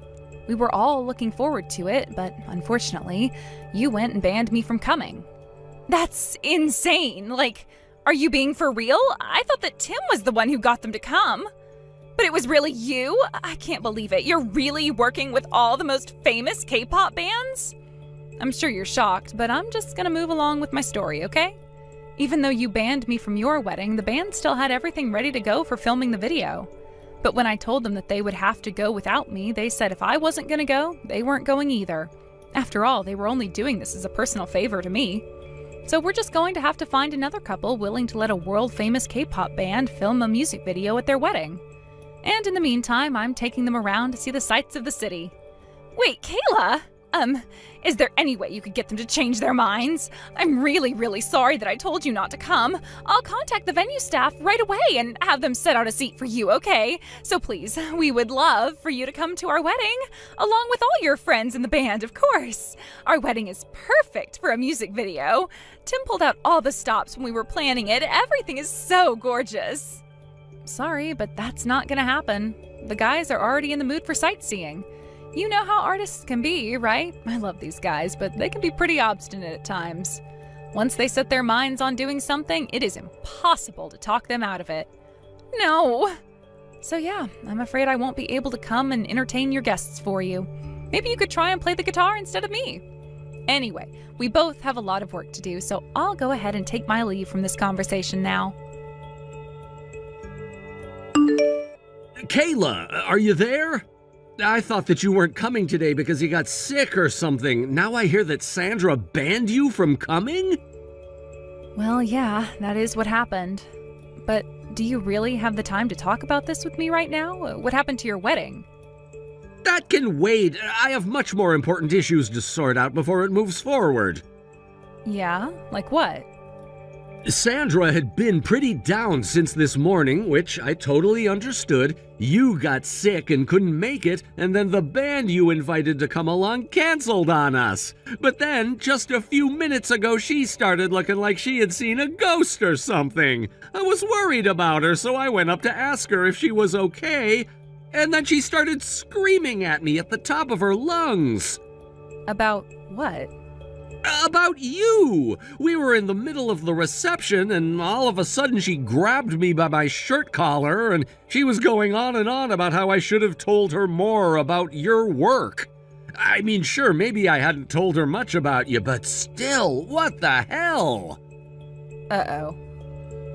We were all looking forward to it, but unfortunately, you went and banned me from coming. That's insane. Like, are you being for real? I thought that Tim was the one who got them to come. But it was really you? I can't believe it. You're really working with all the most famous K-pop bands? I'm sure you're shocked, but I'm just gonna move along with my story, okay? Even though you banned me from your wedding, the band still had everything ready to go for filming the video. But when I told them that they would have to go without me, they said if I wasn't gonna go, they weren't going either. After all, they were only doing this as a personal favor to me. So we're just going to have to find another couple willing to let a world-famous K-pop band film a music video at their wedding. And in the meantime, I'm taking them around to see the sights of the city. Wait, Kayla? Is there any way you could get them to change their minds? I'm really, really sorry that I told you not to come. I'll contact the venue staff right away and have them set out a seat for you, okay? So please, we would love for you to come to our wedding, along with all your friends in the band, of course. Our wedding is perfect for a music video. Tim pulled out all the stops when we were planning it. Everything is so gorgeous. Sorry, but that's not gonna happen. The guys are already in the mood for sightseeing. You know how artists can be, right? I love these guys, but they can be pretty obstinate at times. Once they set their minds on doing something, it is impossible to talk them out of it. No. So yeah, I'm afraid I won't be able to come and entertain your guests for you. Maybe you could try and play the guitar instead of me. Anyway, we both have a lot of work to do, so I'll go ahead and take my leave from this conversation now. Kayla, are you there? I thought that you weren't coming today because you got sick or something. Now I hear that Sandra banned you from coming? Well, yeah, that is what happened. But do you really have the time to talk about this with me right now? What happened to your wedding? That can wait. I have much more important issues to sort out before it moves forward. Yeah? Like what? Sandra had been pretty down since this morning, which I totally understood. You got sick and couldn't make it, and then the band you invited to come along canceled on us. But then, just a few minutes ago, she started looking like she had seen a ghost or something. I was worried about her, so I went up to ask her if she was okay, and then she started screaming at me at the top of her lungs. About what? About you! We were in the middle of the reception, and all of a sudden she grabbed me by my shirt collar, and she was going on and on about how I should have told her more about your work. I mean, sure, maybe I hadn't told her much about you, but still, what the hell? Uh-oh.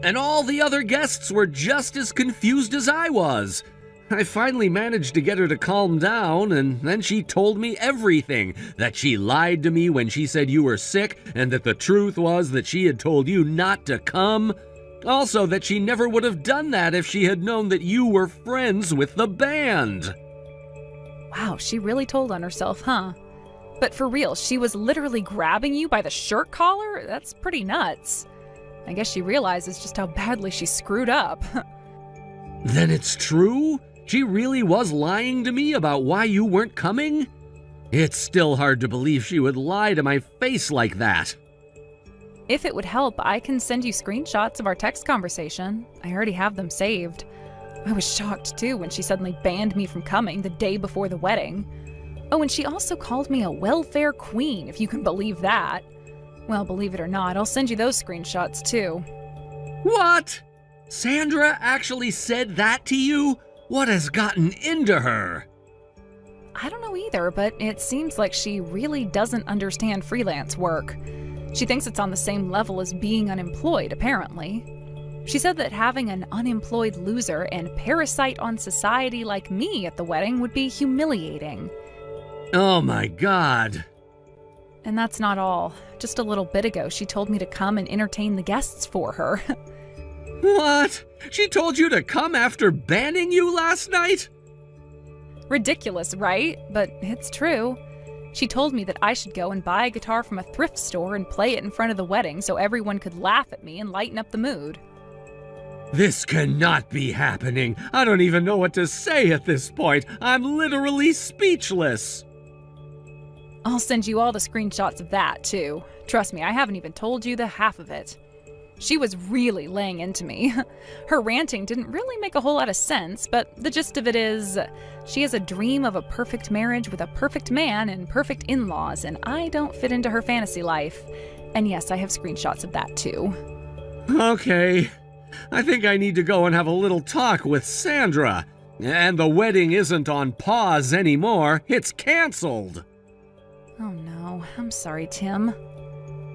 And all the other guests were just as confused as I was. I finally managed to get her to calm down, and then she told me everything. That she lied to me when she said you were sick, and that the truth was that she had told you not to come. Also, that she never would have done that if she had known that you were friends with the band. Wow, she really told on herself, huh? But for real, she was literally grabbing you by the shirt collar? That's pretty nuts. I guess she realizes just how badly she screwed up. Then it's true? She really was lying to me about why you weren't coming? It's still hard to believe she would lie to my face like that. If it would help, I can send you screenshots of our text conversation. I already have them saved. I was shocked too when she suddenly banned me from coming the day before the wedding. Oh, and she also called me a welfare queen, if you can believe that. Well, believe it or not, I'll send you those screenshots too. What? Sandra actually said that to you? What has gotten into her? I don't know either, but it seems like she really doesn't understand freelance work. She thinks it's on the same level as being unemployed, apparently. She said that having an unemployed loser and parasite on society like me at the wedding would be humiliating. Oh my God. And that's not all. Just a little bit ago, she told me to come and entertain the guests for her. What? She told you to come after banning you last night? Ridiculous, right? But it's true. She told me that I should go and buy a guitar from a thrift store and play it in front of the wedding so everyone could laugh at me and lighten up the mood. This cannot be happening. I don't even know what to say at this point. I'm literally speechless. I'll send you all the screenshots of that, too. Trust me, I haven't even told you the half of it. She was really laying into me. Her ranting didn't really make a whole lot of sense, but the gist of it is, she has a dream of a perfect marriage with a perfect man and perfect in-laws, and I don't fit into her fantasy life. And yes, I have screenshots of that too. Okay. I think I need to go and have a little talk with Sandra. And the wedding isn't on pause anymore, it's canceled. Oh no, I'm sorry, Tim.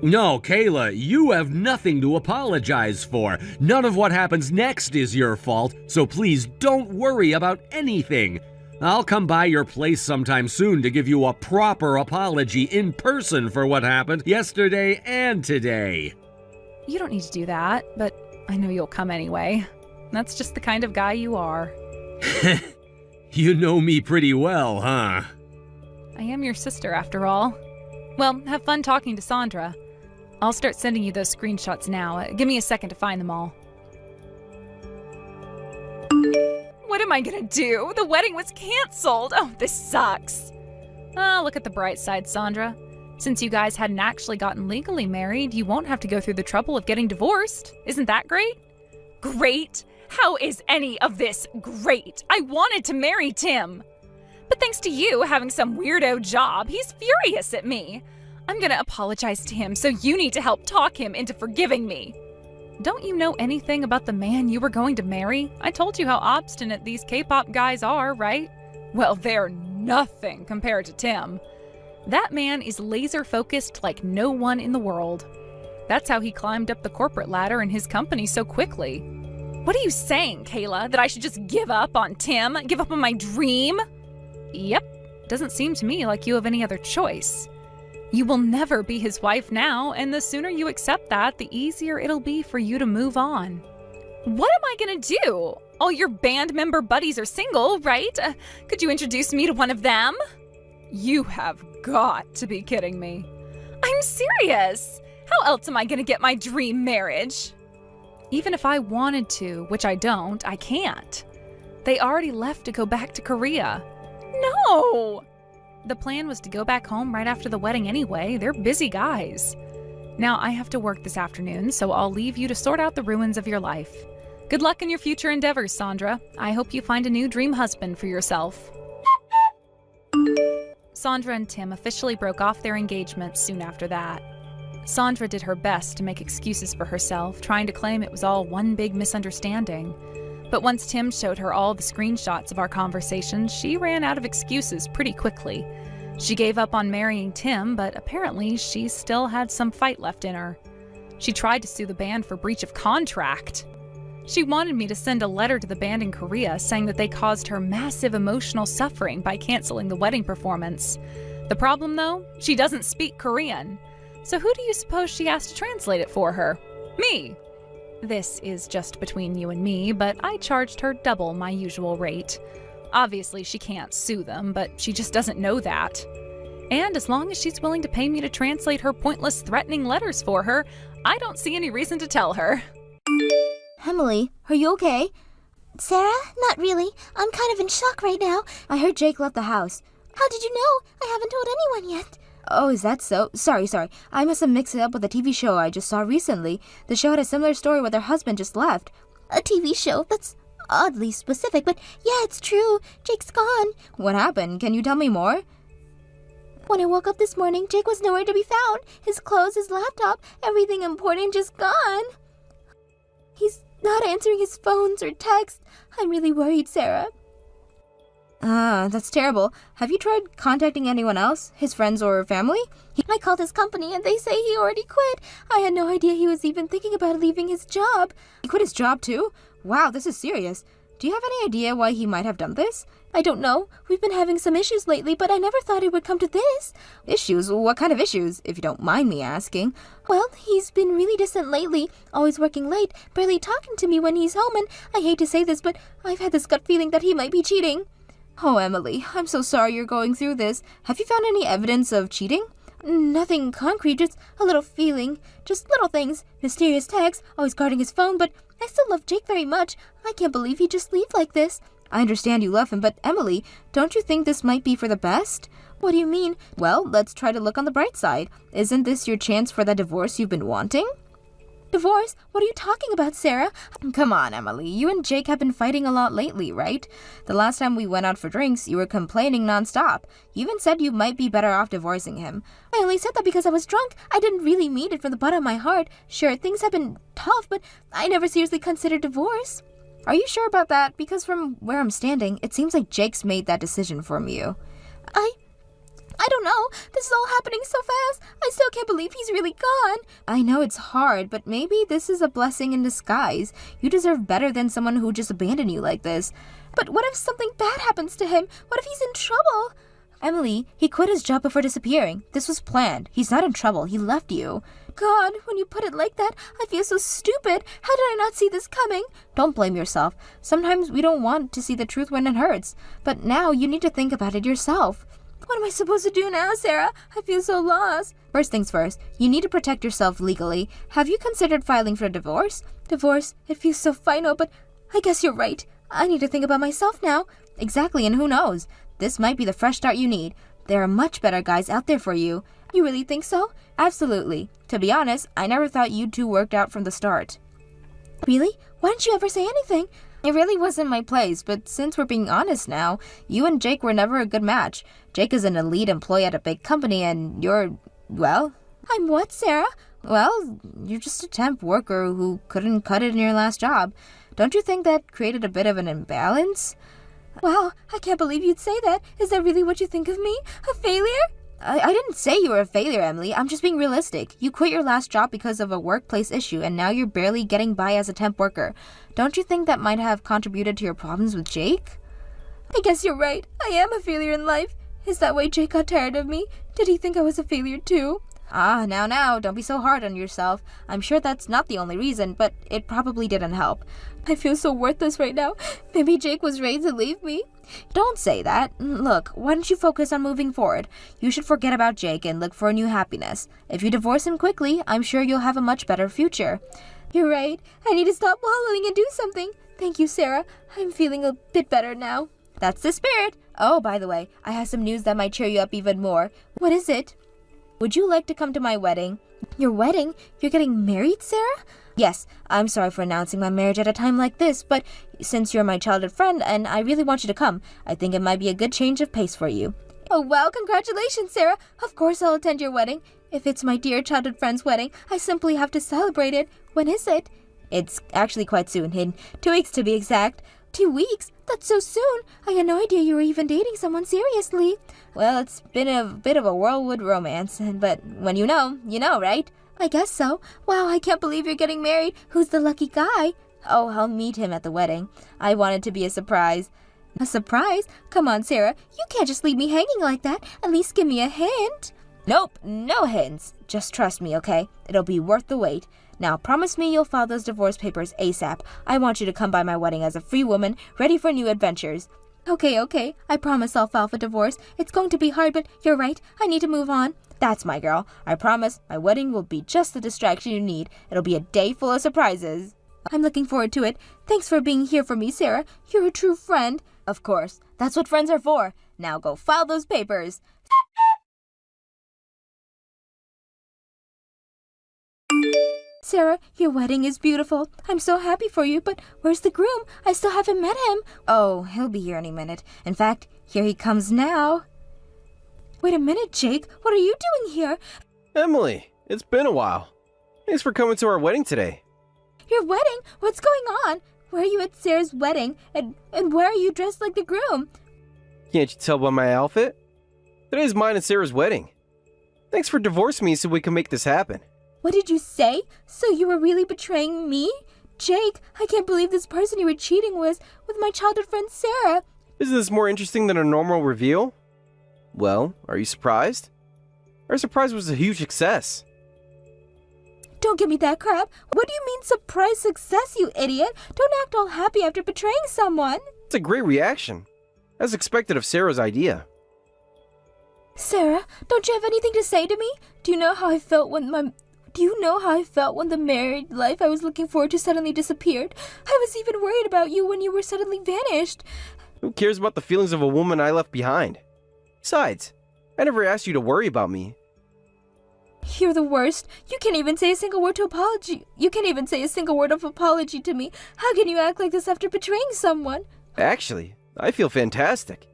No, Kayla, you have nothing to apologize for. None of what happens next is your fault, so please don't worry about anything. I'll come by your place sometime soon to give you a proper apology in person for what happened yesterday and today. You don't need to do that, but I know you'll come anyway. That's just the kind of guy you are. You know me pretty well, huh? I am your sister, after all. Well, have fun talking to Sandra. I'll start sending you those screenshots now. Give me a second to find them all. What am I gonna do? The wedding was canceled! Oh, this sucks. Look at the bright side, Sandra. Since you guys hadn't actually gotten legally married, you won't have to go through the trouble of getting divorced. Isn't that great? Great? How is any of this great? I wanted to marry Tim. But thanks to you having some weirdo job, he's furious at me. I'm gonna apologize to him, so you need to help talk him into forgiving me. Don't you know anything about the man you were going to marry? I told you how obstinate these K-pop guys are, right? Well, they're nothing compared to Tim. That man is laser-focused like no one in the world. That's how he climbed up the corporate ladder in his company so quickly. What are you saying, Kayla? That I should just give up on Tim? Give up on my dream? Yep. Doesn't seem to me like you have any other choice. You will never be his wife now, and the sooner you accept that, the easier it'll be for you to move on. What am I gonna do? All your band member buddies are single, right? Could you introduce me to one of them? You have got to be kidding me. I'm serious. How else am I gonna get my dream marriage? Even if I wanted to, which I don't, I can't. They already left to go back to Korea. No! The plan was to go back home right after the wedding anyway. They're busy guys. Now, I have to work this afternoon, so I'll leave you to sort out the ruins of your life. Good luck in your future endeavors, Sandra. I hope you find a new dream husband for yourself. Sandra and Tim officially broke off their engagement soon after that. Sandra did her best to make excuses for herself, trying to claim it was all one big misunderstanding. But once Tim showed her all the screenshots of our conversation, she ran out of excuses pretty quickly. She gave up on marrying Tim, but apparently she still had some fight left in her. She tried to sue the band for breach of contract. She wanted me to send a letter to the band in Korea saying that they caused her massive emotional suffering by canceling the wedding performance. The problem, though, she doesn't speak Korean. So who do you suppose she asked to translate it for her? Me. This is just between you and me, but I charged her double my usual rate. Obviously, she can't sue them, but she just doesn't know that. And as long as she's willing to pay me to translate her pointless threatening letters for her, I don't see any reason to tell her. Emily, are you okay? Sarah? Not really. I'm kind of in shock right now. I heard Jake left the house. How did you know? I haven't told anyone yet. Oh, is that so? Sorry. I must have mixed it up with a TV show I just saw recently. The show had a similar story where their husband just left. A TV show? That's oddly specific, but yeah, it's true. Jake's gone. What happened? Can you tell me more? When I woke up this morning, Jake was nowhere to be found. His clothes, his laptop, everything important just gone. He's not answering his phones or texts. I'm really worried, Sarah. That's terrible. Have you tried contacting anyone else? His friends or family? I called his company and they say he already quit. I had no idea he was even thinking about leaving his job. He quit his job too? Wow, this is serious. Do you have any idea why he might have done this? I don't know. We've been having some issues lately, but I never thought it would come to this. Issues? What kind of issues, if you don't mind me asking? Well, he's been really distant lately, always working late, barely talking to me when he's home, and I hate to say this, but I've had this gut feeling that he might be cheating. Oh, Emily, I'm so sorry you're going through this. Have you found any evidence of cheating? Nothing concrete, just a little feeling. Just little things. Mysterious texts, always guarding his phone, but I still love Jake very much. I can't believe he'd just leave like this. I understand you love him, but Emily, don't you think this might be for the best? What do you mean? Well, let's try to look on the bright side. Isn't this your chance for that divorce you've been wanting? Divorce? What are you talking about, Sarah? Come on, Emily. You and Jake have been fighting a lot lately, right? The last time we went out for drinks, you were complaining nonstop. You even said you might be better off divorcing him. I only said that because I was drunk. I didn't really mean it from the bottom of my heart. Sure, things have been tough, but I never seriously considered divorce. Are you sure about that? Because from where I'm standing, it seems like Jake's made that decision for you. I don't know. This is all happening so fast. I still can't believe he's really gone. I know it's hard, but maybe this is a blessing in disguise. You deserve better than someone who just abandoned you like this. But what if something bad happens to him? What if he's in trouble? Emily, he quit his job before disappearing. This was planned. He's not in trouble. He left you. God, when you put it like that, I feel so stupid. How did I not see this coming? Don't blame yourself. Sometimes we don't want to see the truth when it hurts. But now you need to think about it yourself. What am I supposed to do now, Sarah? I feel so lost. First things first, you need to protect yourself legally. Have you considered filing for a divorce? Divorce? It feels so final, but I guess you're right. I need to think about myself now. Exactly, and who knows? This might be the fresh start you need. There are much better guys out there for you. You really think so? Absolutely. To be honest, I never thought you two worked out from the start. Really? Why didn't you ever say anything? It really wasn't my place, but since we're being honest now, you and Jake were never a good match. Jake is an elite employee at a big company and you're, well... I'm what, Sarah? Well, you're just a temp worker who couldn't cut it in your last job. Don't you think that created a bit of an imbalance? Wow, I can't believe you'd say that. Is that really what you think of me? A failure? I didn't say you were a failure, Emily. I'm just being realistic. You quit your last job because of a workplace issue, and now you're barely getting by as a temp worker. Don't you think that might have contributed to your problems with Jake? I guess you're right. I am a failure in life. Is that why Jake got tired of me? Did he think I was a failure too? Now, don't be so hard on yourself. I'm sure that's not the only reason, but it probably didn't help. I feel so worthless right now. Maybe Jake was ready to leave me. Don't say that. Look, why don't you focus on moving forward? You should forget about Jake and look for a new happiness. If you divorce him quickly, I'm sure you'll have a much better future. You're right. I need to stop wallowing and do something. Thank you, Sarah. I'm feeling a bit better now. That's the spirit. Oh, by the way, I have some news that might cheer you up even more. What is it? Would you like to come to my wedding? Your wedding? You're getting married, Sarah? Yes, I'm sorry for announcing my marriage at a time like this, but since you're my childhood friend and I really want you to come, I think it might be a good change of pace for you. Oh, wow, congratulations, Sarah. Of course I'll attend your wedding. If it's my dear childhood friend's wedding, I simply have to celebrate it. When is it? It's actually quite soon, in 2 weeks to be exact. 2 weeks? That's so soon. I had no idea you were even dating someone seriously. Well, it's been a bit of a whirlwind romance, but when you know, right? I guess so. Wow, I can't believe you're getting married. Who's the lucky guy? Oh, I'll meet him at the wedding. I want it to be a surprise. A surprise? Come on, Sarah. You can't just leave me hanging like that. At least give me a hint. Nope, no hints. Just trust me, okay? It'll be worth the wait. Now, promise me you'll file those divorce papers ASAP. I want you to come by my wedding as a free woman, ready for new adventures. Okay. I promise I'll file for divorce. It's going to be hard, but you're right. I need to move on. That's my girl. I promise my wedding will be just the distraction you need. It'll be a day full of surprises. I'm looking forward to it. Thanks for being here for me, Sarah. You're a true friend. Of course. That's what friends are for. Now go file those papers. Sarah, your wedding is beautiful. I'm so happy for you, but where's the groom? I still haven't met him. Oh, he'll be here any minute. In fact, here he comes now. Wait a minute, Jake. What are you doing here? Emily, it's been a while. Thanks for coming to our wedding today. Your wedding? What's going on? Where are you at Sarah's wedding? And why are you dressed like the groom? Can't you tell by my outfit? Today's mine and Sarah's wedding. Thanks for divorcing me so we can make this happen. What did you say? So you were really betraying me? Jake, I can't believe this person you were cheating with my childhood friend Sarah. Isn't this more interesting than a normal reveal? Well, are you surprised? Our surprise was a huge success. Don't give me that crap. What do you mean surprise success, you idiot? Don't act all happy after betraying someone. It's a great reaction. As expected of Sarah's idea. Sarah, don't you have anything to say to me? Do you know how I felt when the married life I was looking forward to suddenly disappeared? I was even worried about you when you were suddenly vanished. Who cares about the feelings of a woman I left behind? Besides, I never asked you to worry about me. You're the worst. You can't even say a single word of apology to me. How can you act like this after betraying someone? Actually, I feel fantastic.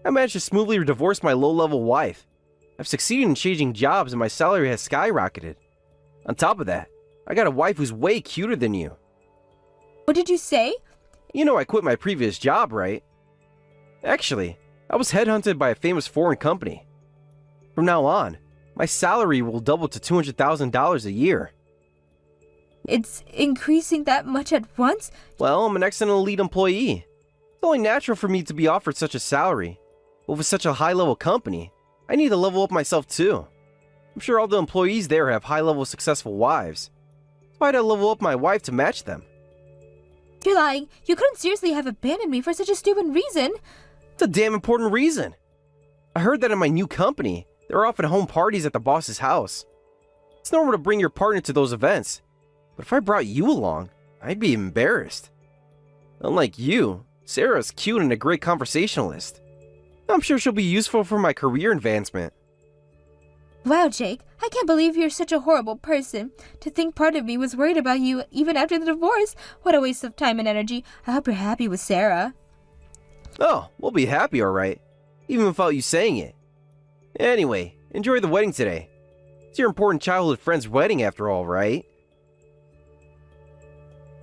I managed to smoothly divorce my low-level wife. I've succeeded in changing jobs and my salary has skyrocketed. On top of that, I got a wife who's way cuter than you. What did you say? You know I quit my previous job, right? Actually, I was headhunted by a famous foreign company. From now on, my salary will double to $200,000 a year. It's increasing that much at once? Well, I'm an excellent elite employee. It's only natural for me to be offered such a salary. But with such a high-level company, I need to level up myself too. I'm sure all the employees there have high-level successful wives. So I had to level up my wife to match them. You're lying. You couldn't seriously have abandoned me for such a stupid reason. It's a damn important reason. I heard that in my new company, they're often home parties at the boss's house. It's normal to bring your partner to those events. But if I brought you along, I'd be embarrassed. Unlike you, Sarah's cute and a great conversationalist. I'm sure she'll be useful for my career advancement. Wow, Jake, I can't believe you're such a horrible person. To think part of me was worried about you even after the divorce. What a waste of time and energy. I hope you're happy with Sarah. Oh, we'll be happy, alright. Even without you saying it. Anyway, enjoy the wedding today. It's your important childhood friend's wedding after all, right?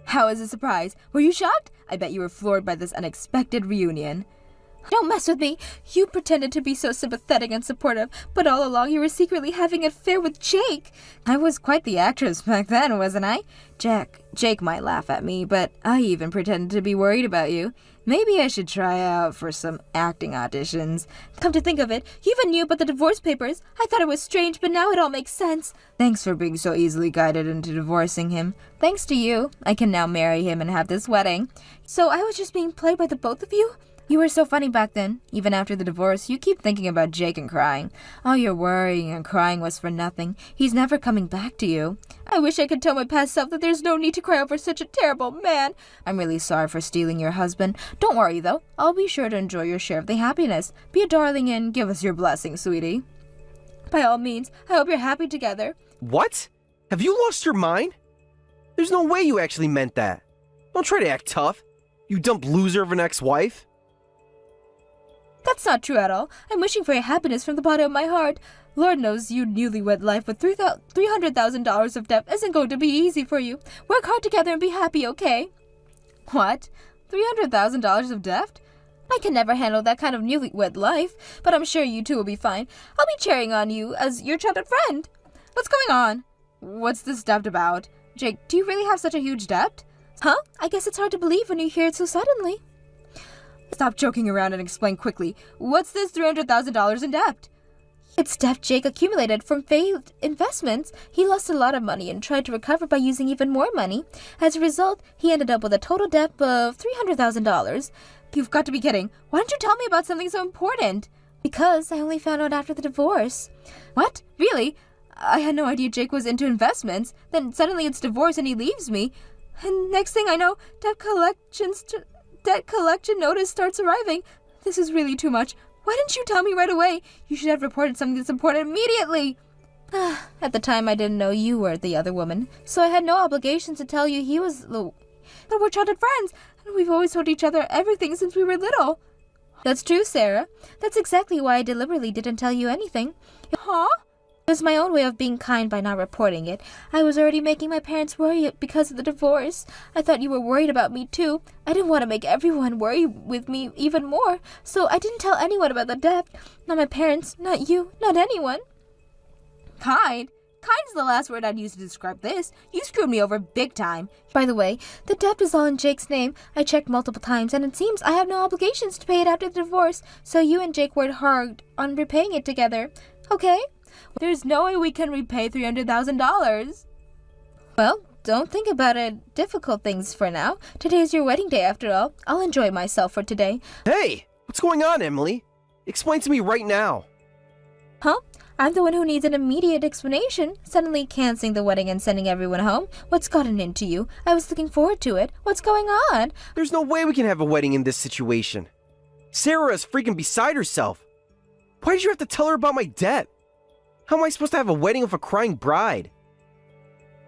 How was the surprise? Were you shocked? I bet you were floored by this unexpected reunion. Don't mess with me. You pretended to be so sympathetic and supportive, but all along you were secretly having an affair with Jake. I was quite the actress back then, wasn't I? Jake might laugh at me, but I even pretended to be worried about you. Maybe I should try out for some acting auditions. Come to think of it, you even knew about the divorce papers. I thought it was strange, but now it all makes sense. Thanks for being so easily guided into divorcing him. Thanks to you, I can now marry him and have this wedding. So I was just being played by the both of you? You were so funny back then. Even after the divorce, you keep thinking about Jake and crying. All your worrying and crying was for nothing. He's never coming back to you. I wish I could tell my past self that there's no need to cry over such a terrible man. I'm really sorry for stealing your husband. Don't worry, though. I'll be sure to enjoy your share of the happiness. Be a darling and give us your blessing, sweetie. By all means, I hope you're happy together. What? Have you lost your mind? There's no way you actually meant that. Don't try to act tough, you dumb loser of an ex-wife. That's not true at all. I'm wishing for your happiness from the bottom of my heart. Lord knows your newlywed life with $300,000 of debt isn't going to be easy for you. Work hard together and be happy, okay? What? $300,000 of debt? I can never handle that kind of newlywed life, but I'm sure you two will be fine. I'll be cheering on you as your childhood friend. What's going on? What's this debt about? Jake, do you really have such a huge debt? Huh? I guess it's hard to believe when you hear it so suddenly. Stop joking around and explain quickly. What's this $300,000 in debt? It's debt Jake accumulated from failed investments. He lost a lot of money and tried to recover by using even more money. As a result, he ended up with a total debt of $300,000. You've got to be kidding. Why didn't you tell me about something so important? Because I only found out after the divorce. What? Really? I had no idea Jake was into investments. Then suddenly it's divorce and he leaves me. And next thing I know, debt collection notice starts arriving. This is really too much. Why didn't you tell me right away? You should have reported something that's important immediately. At the time, I didn't know you were the other woman, so I had no obligation to tell you he was the... But we're childhood friends, and we've always told each other everything since we were little. That's true, Sarah. That's exactly why I deliberately didn't tell you anything. Huh? It was my own way of being kind by not reporting it. I was already making my parents worry because of the divorce. I thought you were worried about me too. I didn't want to make everyone worry with me even more, so I didn't tell anyone about the debt. Not my parents, not you, not anyone. Kind? Kind's the last word I'd use to describe this. You screwed me over big time. By the way, the debt is all in Jake's name. I checked multiple times, and it seems I have no obligations to pay it after the divorce, so you and Jake worked hard on repaying it together. Okay? There's no way we can repay $300,000. Well, don't think about it. Difficult things for now. Today's your wedding day after all. I'll enjoy myself for today. Hey! What's going on, Emily? Explain to me right now. Huh? I'm the one who needs an immediate explanation. Suddenly canceling the wedding and sending everyone home. What's gotten into you? I was looking forward to it. What's going on? There's no way we can have a wedding in this situation. Sarah is freaking beside herself. Why did you have to tell her about my debt? How am I supposed to have a wedding with a crying bride?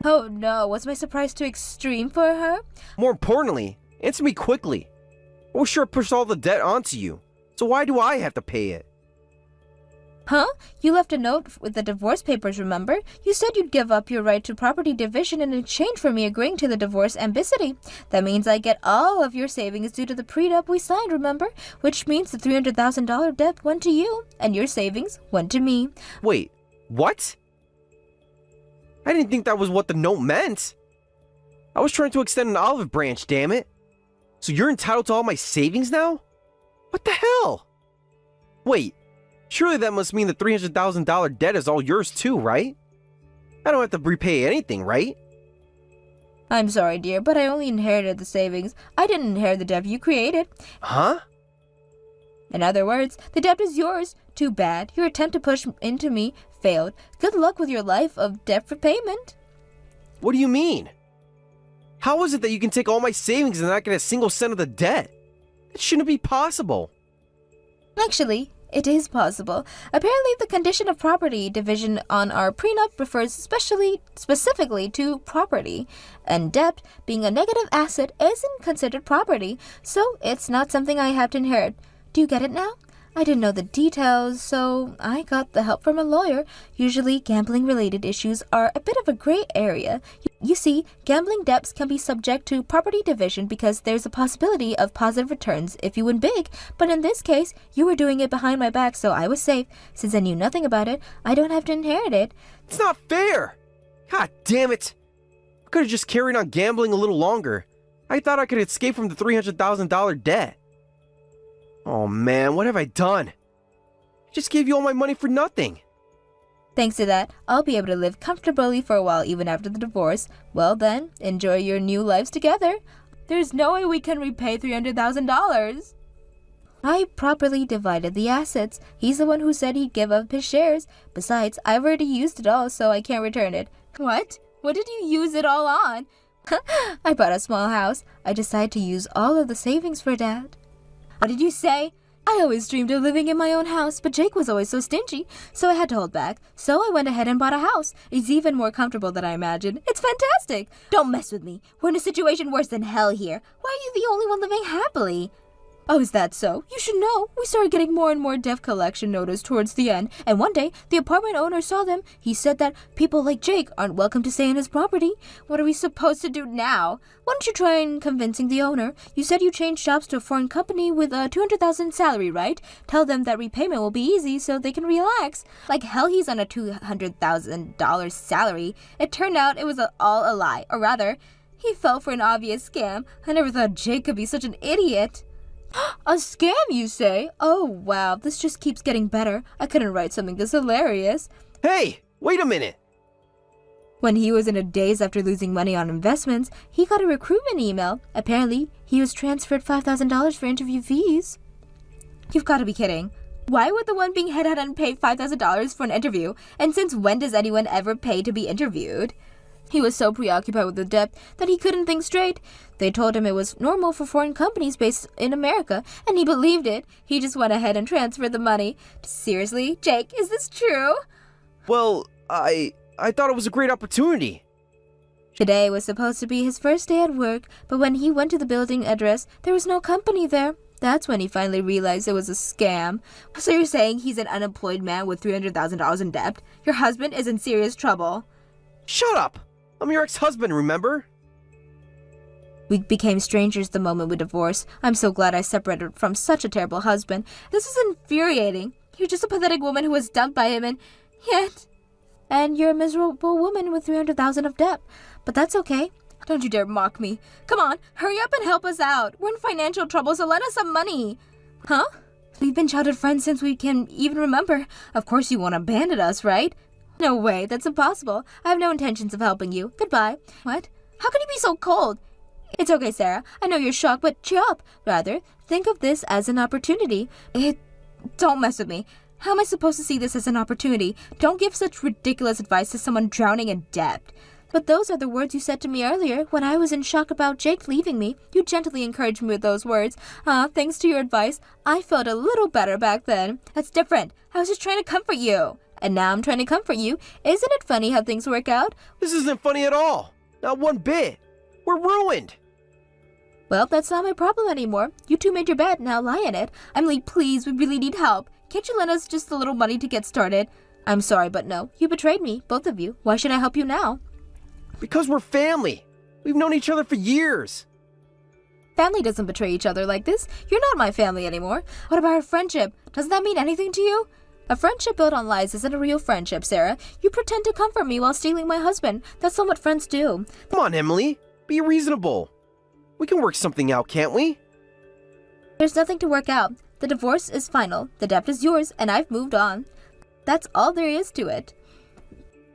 Oh no, was my surprise too extreme for her? More importantly, answer me quickly. I was sure I pushed all the debt onto you, so why do I have to pay it? Huh? You left a note with the divorce papers, remember? You said you'd give up your right to property division in exchange for me agreeing to the divorce ambiguity. That means I get all of your savings due to the prenup we signed, remember? Which means the $300,000 debt went to you, and your savings went to me. Wait, what? I didn't think that was what the note meant. I was trying to extend an olive branch, damn it. So you're entitled to all my savings now? What the hell? Wait. Surely that must mean the $300,000 debt is all yours too, right? I don't have to repay anything, right? I'm sorry, dear, but I only inherited the savings. I didn't inherit the debt you created. Huh? In other words, the debt is yours. Too bad. Your attempt to push into me failed. Good luck with your life of debt repayment. What do you mean? How is it that you can take all my savings and not get a single cent of the debt? That shouldn't be possible. Actually, it is possible. Apparently, the condition of property division on our prenup refers specifically to property, and debt, being a negative asset, isn't considered property, so it's not something I have to inherit. Do you get it now? I didn't know the details, so I got the help from a lawyer. Usually, gambling-related issues are a bit of a gray area. You see, gambling debts can be subject to property division because there's a possibility of positive returns if you win big. But in this case, you were doing it behind my back, so I was safe. Since I knew nothing about it, I don't have to inherit it. It's not fair! God damn it! I could have just carried on gambling a little longer. I thought I could escape from the $300,000 debt. Oh man, what have I done? I just gave you all my money for nothing. Thanks to that, I'll be able to live comfortably for a while even after the divorce. Well then, enjoy your new lives together. There's no way we can repay $300,000. I properly divided the assets. He's the one who said he'd give up his shares. Besides, I've already used it all, so I can't return it. What? What did you use it all on? I bought a small house. I decided to use all of the savings for that. What did you say? I always dreamed of living in my own house, but Jake was always so stingy, so I had to hold back. So I went ahead and bought a house. It's even more comfortable than I imagined. It's fantastic. Don't mess with me. We're in a situation worse than hell here. Why are you the only one living happily? Oh, is that so? You should know. We started getting more and more debt collection notice towards the end, and one day, the apartment owner saw them. He said that people like Jake aren't welcome to stay in his property. What are we supposed to do now? Why don't you try convincing the owner? You said you changed jobs to a foreign company with a $200,000 salary, right? Tell them that repayment will be easy so they can relax. Like hell he's on a $200,000 salary. It turned out it was all a lie, or rather, he fell for an obvious scam. I never thought Jake could be such an idiot. A scam, you say? Oh, wow, this just keeps getting better. I couldn't write something this hilarious. Hey, wait a minute. When he was in a daze after losing money on investments, he got a recruitment email. Apparently, he was transferred $5,000 for interview fees. You've got to be kidding. Why would the one being headhunted pay $5,000 for an interview? And since when does anyone ever pay to be interviewed? He was so preoccupied with the debt that he couldn't think straight. They told him it was normal for foreign companies based in America, and he believed it. He just went ahead and transferred the money. Seriously, Jake, is this true? Well, I thought it was a great opportunity. Today was supposed to be his first day at work, but when he went to the building address, there was no company there. That's when he finally realized it was a scam. So you're saying he's an unemployed man with $300,000 in debt? Your husband is in serious trouble. Shut up! I'm your ex-husband, remember? We became strangers the moment we divorced. I'm so glad I separated from such a terrible husband. This is infuriating. You're just a pathetic woman who was dumped by him, and you're a miserable woman with $300,000 of debt. But that's okay. Don't you dare mock me. Come on, hurry up and help us out. We're in financial trouble, so lend us some money. Huh? We've been childhood friends since we can even remember. Of course you won't abandon us, right? No way, that's impossible. I have no intentions of helping you. Goodbye. What? How can you be so cold? It's okay, Sarah. I know you're shocked, but cheer up. Rather, think of this as an opportunity. Don't mess with me. How am I supposed to see this as an opportunity? Don't give such ridiculous advice to someone drowning in debt. But those are the words you said to me earlier when I was in shock about Jake leaving me. You gently encouraged me with those words. Thanks to your advice, I felt a little better back then. That's different. I was just trying to comfort you. And now I'm trying to comfort you. Isn't it funny how things work out? This isn't funny at all. Not one bit. We're ruined. Well, that's not my problem anymore. You two made your bed, now lie in it. Emily, please, we really need help. Can't you lend us just a little money to get started? I'm sorry, but no. You betrayed me, both of you. Why should I help you now? Because we're family. We've known each other for years. Family doesn't betray each other like this. You're not my family anymore. What about our friendship? Doesn't that mean anything to you? A friendship built on lies isn't a real friendship, Sarah. You pretend to comfort me while stealing my husband. That's not what friends do. Come on, Emily. Be reasonable. We can work something out, can't we? There's nothing to work out. The divorce is final. The debt is yours, and I've moved on. That's all there is to it.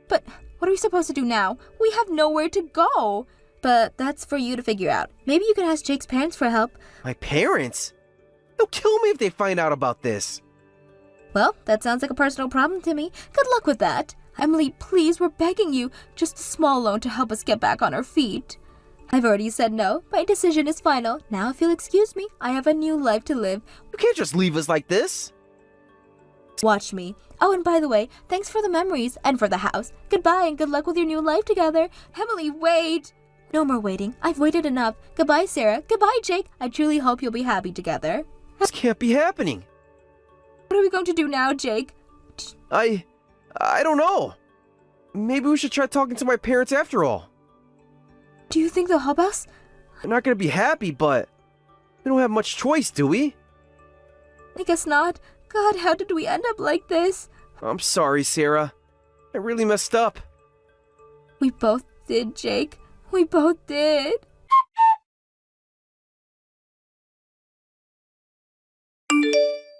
But what are we supposed to do now? We have nowhere to go. But that's for you to figure out. Maybe you can ask Jake's parents for help. My parents? They'll kill me if they find out about this. Well, that sounds like a personal problem to me. Good luck with that. Emily, please, we're begging you. Just a small loan to help us get back on our feet. I've already said no. My decision is final. Now, if you'll excuse me, I have a new life to live. You can't just leave us like this. Watch me. Oh, and by the way, thanks for the memories and for the house. Goodbye and good luck with your new life together. Emily, wait. No more waiting. I've waited enough. Goodbye, Sarah. Goodbye, Jake. I truly hope you'll be happy together. This can't be happening. What are we going to do now, Jake? I don't know. Maybe we should try talking to my parents after all. Do you think they'll help us? They're not gonna be happy, but we don't have much choice, do we? I guess not. God, how did we end up like this? I'm sorry, Sarah. I really messed up. We both did, Jake. We both did.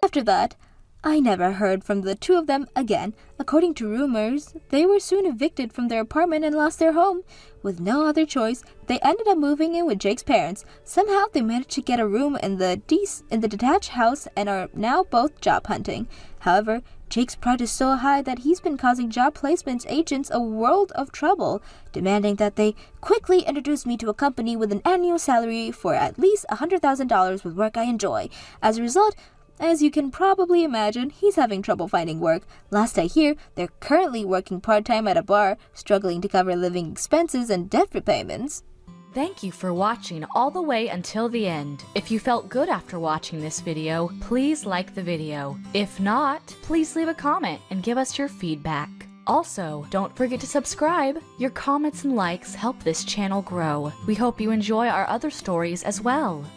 After that, I never heard from the two of them again. According to rumors, they were soon evicted from their apartment and lost their home. With no other choice, they ended up moving in with Jake's parents. Somehow, they managed to get a room in the detached house and are now both job hunting. However, Jake's pride is so high that he's been causing job placements agents a world of trouble, demanding that they quickly introduce me to a company with an annual salary for at least $100,000 with work I enjoy. As a result, as you can probably imagine, he's having trouble finding work. Last I hear, they're currently working part-time at a bar, struggling to cover living expenses and debt repayments. Thank you for watching all the way until the end. If you felt good after watching this video, please like the video. If not, please leave a comment and give us your feedback. Also, don't forget to subscribe. Your comments and likes help this channel grow. We hope you enjoy our other stories as well.